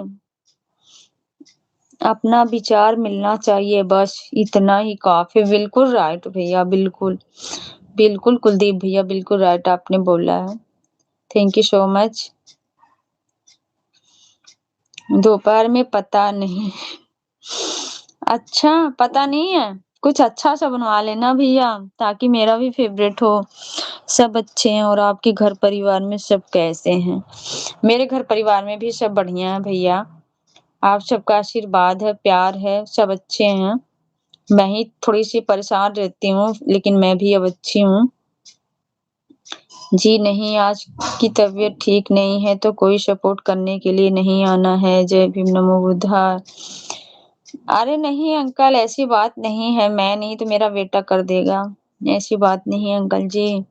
अपना विचार मिलना चाहिए, बस इतना ही काफी। बिल्कुल राइट भैया, बिल्कुल बिल्कुल कुलदीप भैया, बिल्कुल राइट आपने बोला है। Thank you so much. दोपहर में पता नहीं। अच्छा, पता नहीं है? कुछ अच्छा सा बनवा लेना भैया, ताकि मेरा भी फेवरेट हो। सब अच्छे हैं? और आपके घर परिवार में सब कैसे हैं? मेरे घर परिवार में भी सब बढ़िया है भैया। आप सबका आशीर्वाद है, प्यार है, सब अच्छे हैं। मैं ही थोड़ी सी परेशान रहती हूँ, लेकिन मैं भी अब अच्छी हूँ। जी नहीं, आज की तबीयत ठीक नहीं है तो कोई सपोर्ट करने के लिए नहीं आना है। जय भीम नमो बुद्धाय। अरे नहीं अंकल, ऐसी बात नहीं है, मैं नहीं तो मेरा बेटा कर देगा। ऐसी बात नहीं है अंकल जी।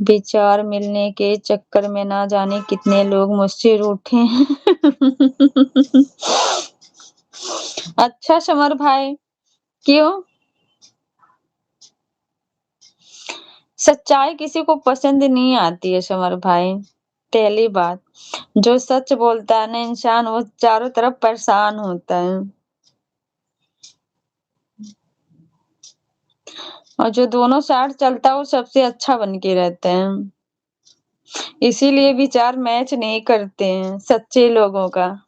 विचार मिलने के चक्कर में ना जाने कितने लोग मुझसे रूठे हैं। अच्छा समर भाई, क्यों? सच्चाई किसी को पसंद नहीं आती है समर भाई। पहली बात, जो सच बोलता है ना इंसान, वो चारों तरफ परेशान होता है। और जो दोनों साइड चलता है वो सबसे अच्छा बन के रहते हैं। इसीलिए विचार मैच नहीं करते हैं सच्चे लोगों का।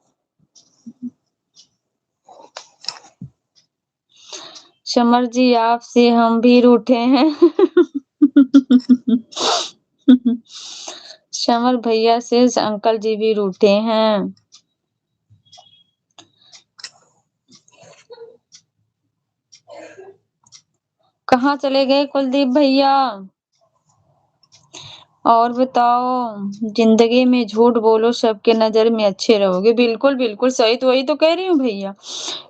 समर जी, आपसे हम भी रूठे हैं। समर भैया से अंकल जी भी रूठे हैं। कहाँ चले गए कुलदीप भैया? और बताओ, जिंदगी में झूठ बोलो, सबके नजर में अच्छे रहोगे। बिल्कुल बिल्कुल सही, तो वही तो कह रही हूँ भैया।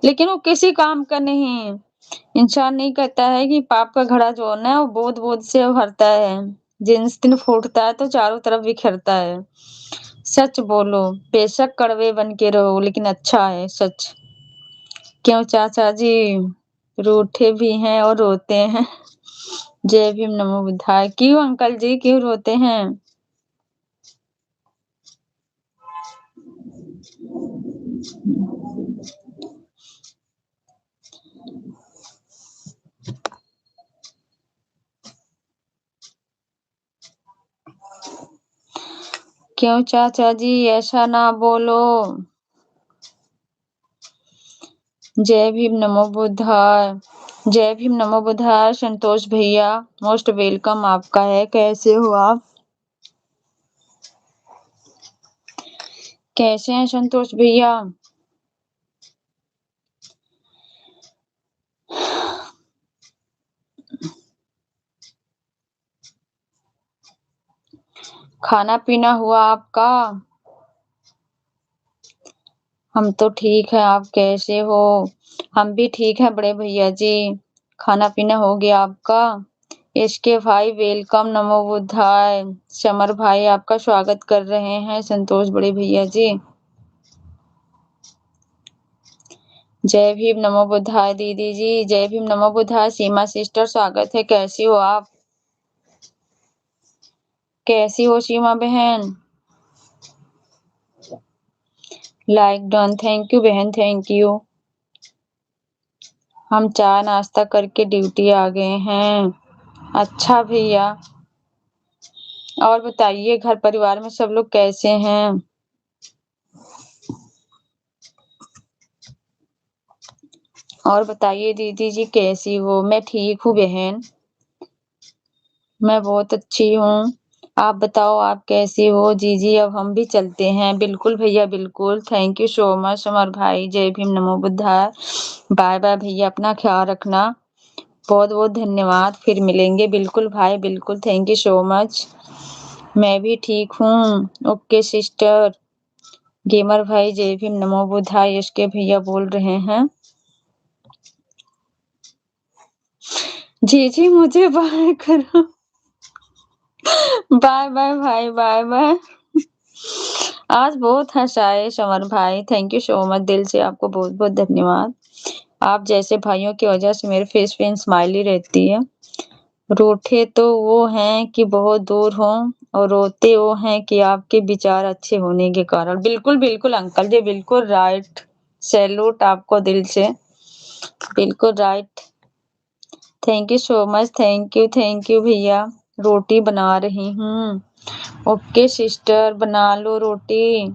लेकिन वो किसी काम का नहीं है। इंसान नहीं कहता है कि पाप का घड़ा जो है ना वो बोझ बोझ से भरता है। जिस दिन फूटता है तो चारों तरफ बिखरता है। सच बोलो, बेशक कड़वे बन के रहो, लेकिन अच्छा है सच। क्यों चाचा जी, रूठे भी हैं और रोते हैं? जय भीम नमो बुद्धाय। क्यों अंकल जी, क्यों रोते हैं? क्यों चाचा जी ऐसा ना बोलो। जय भीम नमो बुद्धाय। जय भीम नमो बुद्धाय। संतोष भैया मोस्ट वेलकम आपका है। कैसे हो आप? कैसे हैं संतोष भैया? खाना पीना हुआ आपका? हम तो ठीक है, आप कैसे हो? हम भी ठीक है बड़े भैया जी। खाना पीना हो गया आपका? इसके भाई वेलकम नमो बुद्धाय। समर भाई आपका स्वागत कर रहे हैं संतोष बड़े भैया जी। जय भीम नमो बुद्धाय दीदी जी। जय भीम नमो बुद्धाय। सीमा सिस्टर स्वागत है। कैसी हो आप? कैसी हो सीमा बहन? Like done. थैंक यू बहन, थैंक यू। हम चाय नाश्ता करके ड्यूटी आ गए हैं। अच्छा भैया, और बताइए घर परिवार में सब लोग कैसे हैं? और बताइए दीदी जी कैसी हो? मैं ठीक हूँ बहन, मैं बहुत अच्छी हूँ। आप बताओ आप कैसी हो? जी जी अब हम भी चलते हैं। बिल्कुल भैया बिल्कुल। थैंक यू सो मच अमर भाई। जय भीम नमो बुद्धाय। बाय बाय भैया, अपना ख्याल रखना। बहुत बहुत धन्यवाद, फिर मिलेंगे। बिल्कुल भाई बिल्कुल, थैंक यू सो मच। मैं भी ठीक हूँ। Okay sister. गेमर भाई जय भीम नमो बुद्धाय। इसके भैया बोल रहे हैं। जी जी मुझे बाय करो। बाय बाय भाई, बाय बाय। आज बहुत हंसाए समर भाई, थैंक यू सो मच। दिल से आपको बहुत बहुत धन्यवाद। आप जैसे भाइयों की वजह से मेरे फेस पे स्माइल ही रहती है। रूठे तो वो हैं कि बहुत दूर हों, और रोते वो हैं कि आपके विचार अच्छे होने के कारण। बिल्कुल बिल्कुल अंकल जी, बिल्कुल राइट। सैल्यूट आपको दिल से। बिल्कुल right. Thank you so much. Thank you भैया। रोटी बना रही हूँ। ओके सिस्टर, बना लो रोटी।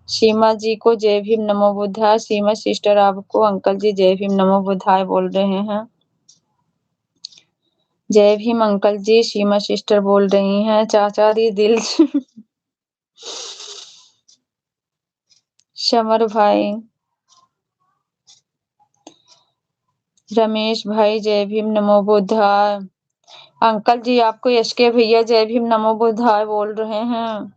सीमा जी को जय भीम नमो बुद्धाय। सीमा सिस्टर आपको अंकल जी जय भीम नमो बुद्धाय बोल रहे हैं। जय भीम अंकल जी, सीमा सिस्टर बोल रही हैं। चाचा जी दिल से। समर भाई, रमेश भाई जय भीम नमो बुद्धाय। अंकल जी आपको यश के भैया जय भीम नमो बुद्धाय बोल रहे हैं।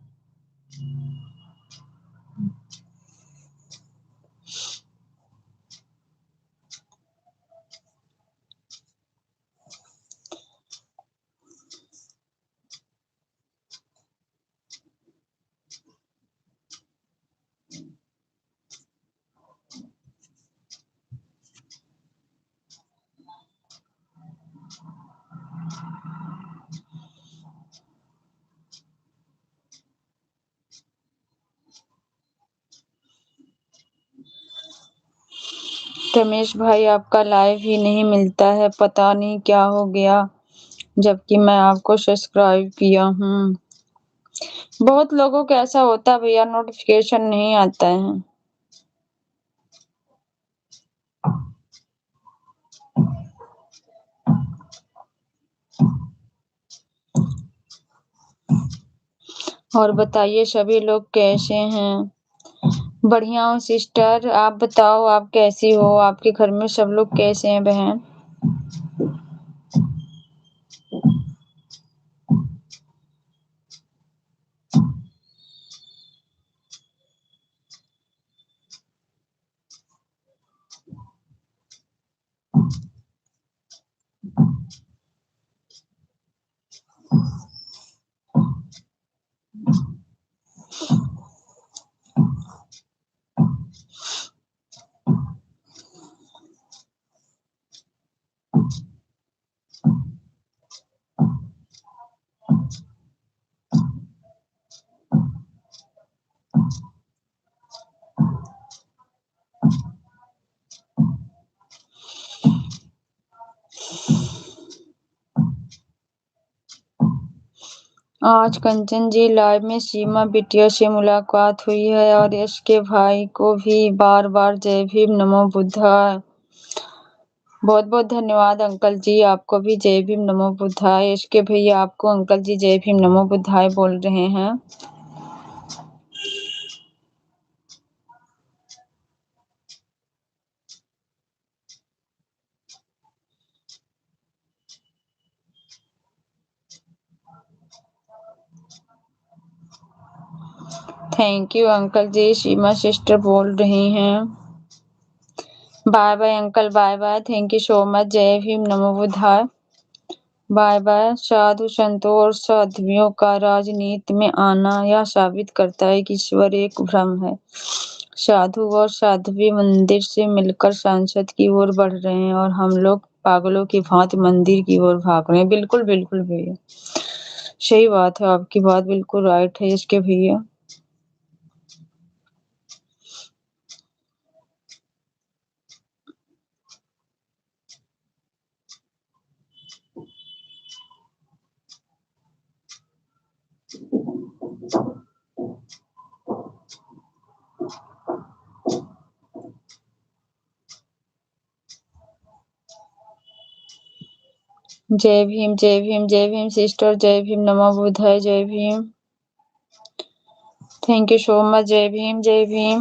रमेश भाई आपका लाइव ही नहीं मिलता है, पता नहीं क्या हो गया, जबकि मैं आपको सब्सक्राइब किया हूँ। बहुत लोगों को ऐसा होता है भैया, नोटिफिकेशन नहीं आता है। और बताइए सभी लोग कैसे हैं? बढ़िया हूँ सिस्टर, आप बताओ आप कैसी हो? आपके घर में सब लोग कैसे हैं बहन? آج کنچن جی لائیو میں سیما بٹیا سے ملاقات ہوئی ہے اور اس کے بھائی کو بھی بار بار جے بھیم نمو بدھائے۔ بہت بہت دھنیہ واد انکل جی، آپ کو بھی جے بھیم نمو بدھائے۔ اس کے بھیا آپ کو انکل جی جے بھیم نمو بدھائے بول رہے ہیں۔ Thank you uncle G, Seema sister بول رہی ہیں۔ Bye bye uncle, bye bye, thank you so much, J Bhim NaMo بدھائے، bye bye. سادھو سنتوں اور سادھویوں کا راجنیتی میں آنا یہ ثابت کرتا ہے کہ ایشور ایک بھرم ہے۔ سادھو اور سادھوی مندر سے مل کر سنسد کی اور بڑھ رہے ہیں اور ہم لوگ پاگلوں کی بھانتی مندر کی اور بھاگ رہے ہیں۔ بالکل بالکل بھیا، صحیح بات ہے، آپ کی بات بالکل رائٹ ہے اس کے بھیا۔ جے بھیم، جے بھیم، جے Bhim sister, J Bhim NaMo بدھائے، J Bhim. Thank you so much, J Bhim, J Bhim.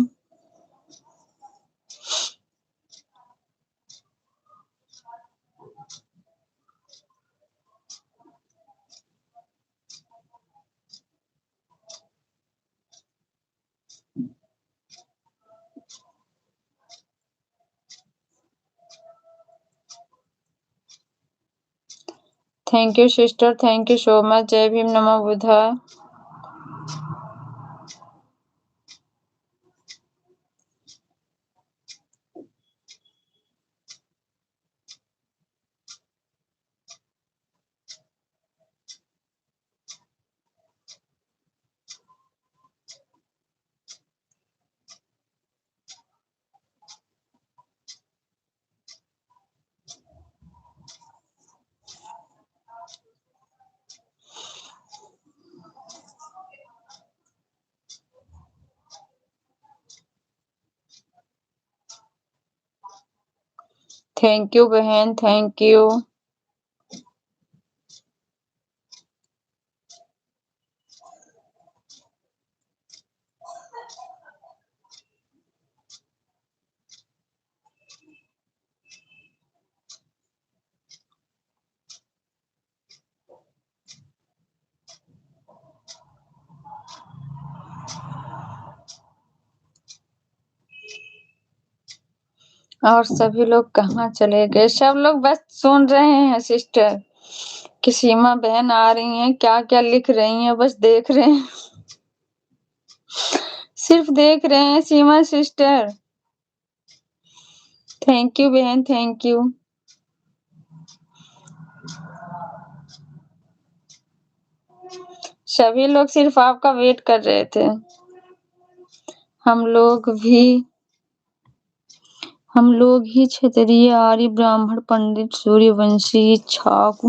Thank you sister, thank you so much, J Bhim NaMo بدھائے۔ Thank you بہن، تھینک یو۔ اور سبھی لوگ کہاں چلے گئے؟ سب لوگ بس سن رہے ہیں سسٹر کہ سیما بہن آ رہی ہیں، کیا کیا لکھ رہی ہیں، بس دیکھ رہے ہیں، صرف دیکھ رہے ہیں سیما سسٹر۔ تھینک یو بہن، تھینک یو۔ سبھی لوگ صرف آپ کا ویٹ کر رہے تھے۔ ہم لوگ ہی چھتریہ آریہ براہمن پنڈت سوریہ ونشی چھاکو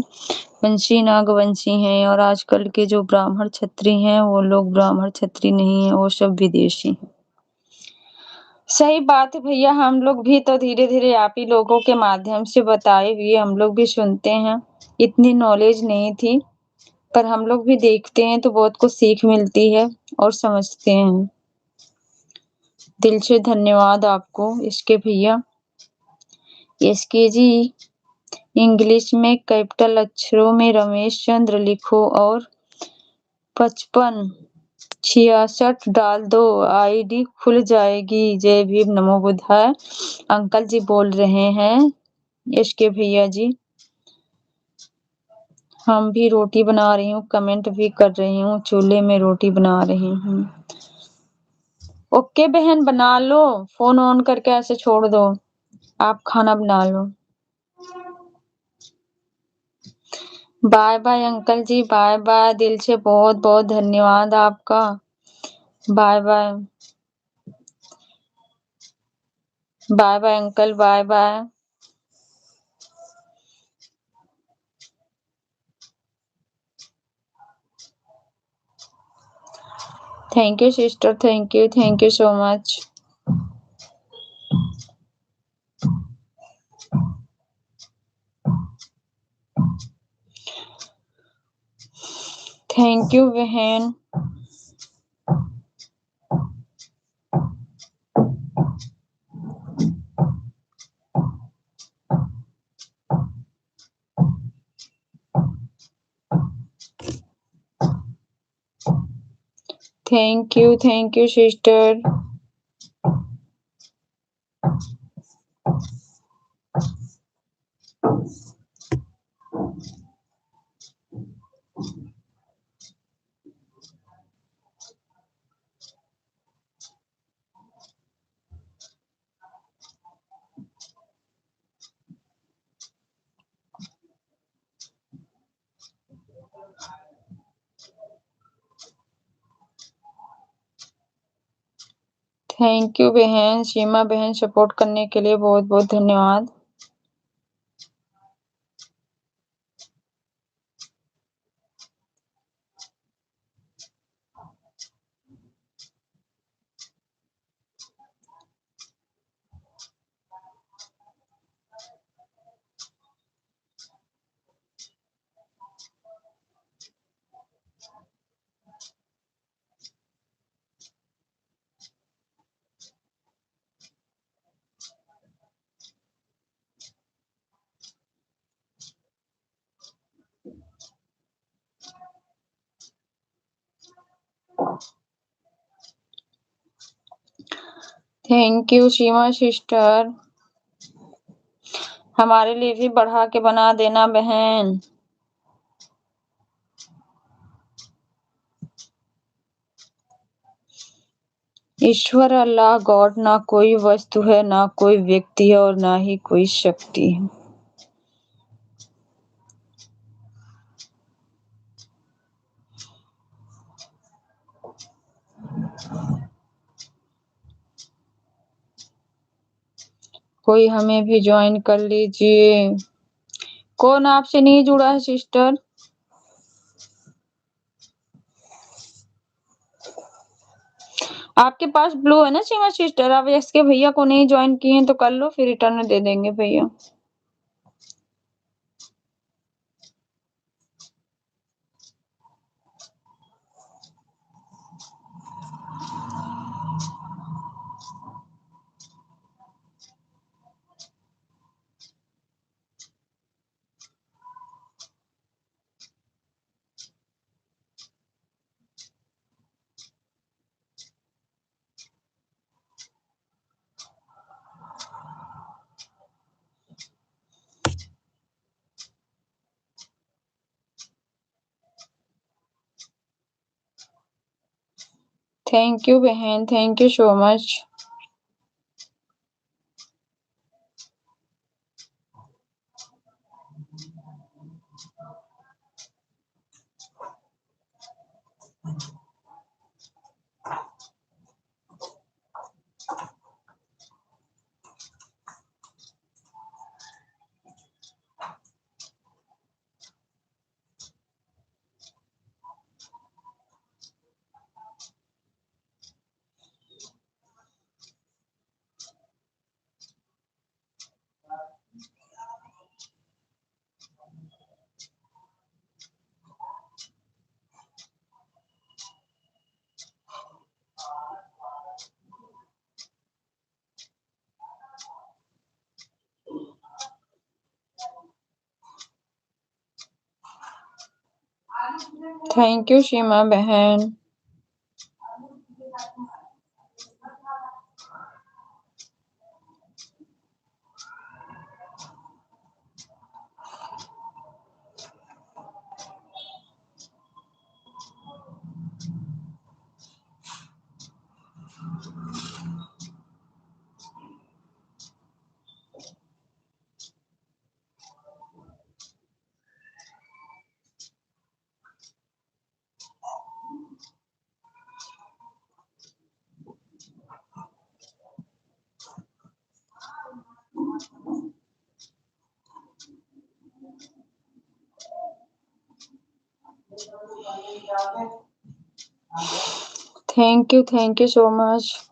ونشی ناگ ونشی ہیں، اور آج کل کے جو براہمن چھتری ہیں وہ لوگ براہمن چھتری نہیں ہیں، وہ سب ودیشی ہیں۔ صحیح بات ہے بھیا، ہم لوگ بھی تو دھیرے دھیرے آپ ہی لوگوں کے مادھیم سے بتائے ہوئے ہم لوگ بھی سنتے ہیں، اتنی نالج نہیں تھی پر ہم لوگ بھی دیکھتے ہیں تو بہت کچھ سیکھ ملتی ہے اور سمجھتے ہیں۔ دل سے دھنیہ واد آپ کو اس کے بھیا۔ اس کے جی انگلش میں کیپٹل اکشروں میں رمیش چندر لکھو اور 5566 ڈال دو، آئی ڈی کھل جائے گی۔ جے بھیم نمو بدھائے، انکل جی بول رہے ہیں اس کے بھیا جی۔ ہم بھی روٹی بنا رہی ہوں، کمنٹ بھی کر رہی ہوں، چولہے میں روٹی بنا رہی ہوں۔ اوکے بہن بنا لو، فون آن کر کے ایسے چھوڑ دو، آپ کھانا بنا لو۔ Bye bye uncle ji, bye bye, دل سے بہت بہت دھنیہ واد آپ کا۔ Bye bye, bye bye uncle, bye bye. Thank you, sister. Thank you. Thank you so much. Thank you, बहन. Thank you, sister. Thank you बहन, सीमा बहन, सपोर्ट करने के लिए बहुत बहुत धन्यवाद. थैंक यू सीमा सिस्टर, हमारे लिए भी बढ़ा के बना देना बहन. ईश्वर अल्लाह गॉड ना कोई वस्तु है, ना कोई व्यक्ति है और ना ही कोई शक्ति है. कोई हमें भी ज्वाइन कर लीजिए. कौन आपसे नहीं जुड़ा है सिस्टर? आपके पास ब्लू है ना सीमा सिस्टर, आप इसके भैया को नहीं ज्वाइन किए हैं तो कर लो, फिर रिटर्न दे देंगे भैया. थैंक यू बहन, thank you so much. Thank you Seema बहन. Thank you so much.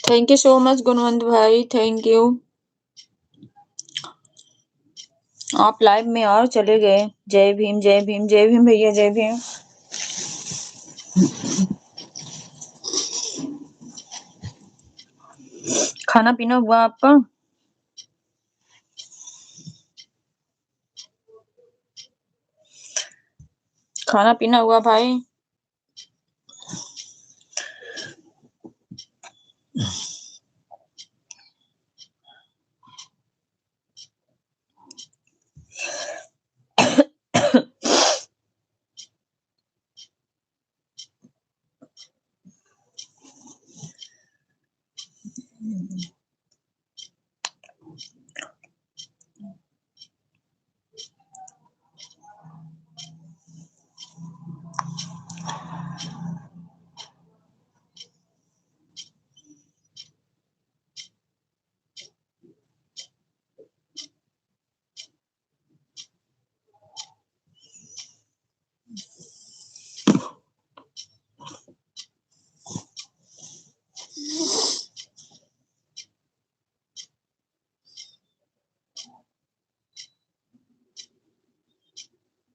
Thank you so much Gunwant بھائی، تھینک یو. آپ لائیو میں اور چلے گئے. جے بھیم جے بھیم جے بھیم بھیا جے بھیم. کھانا پینا ہوا آپ کا؟ کھانا پینا ہوا بھائی؟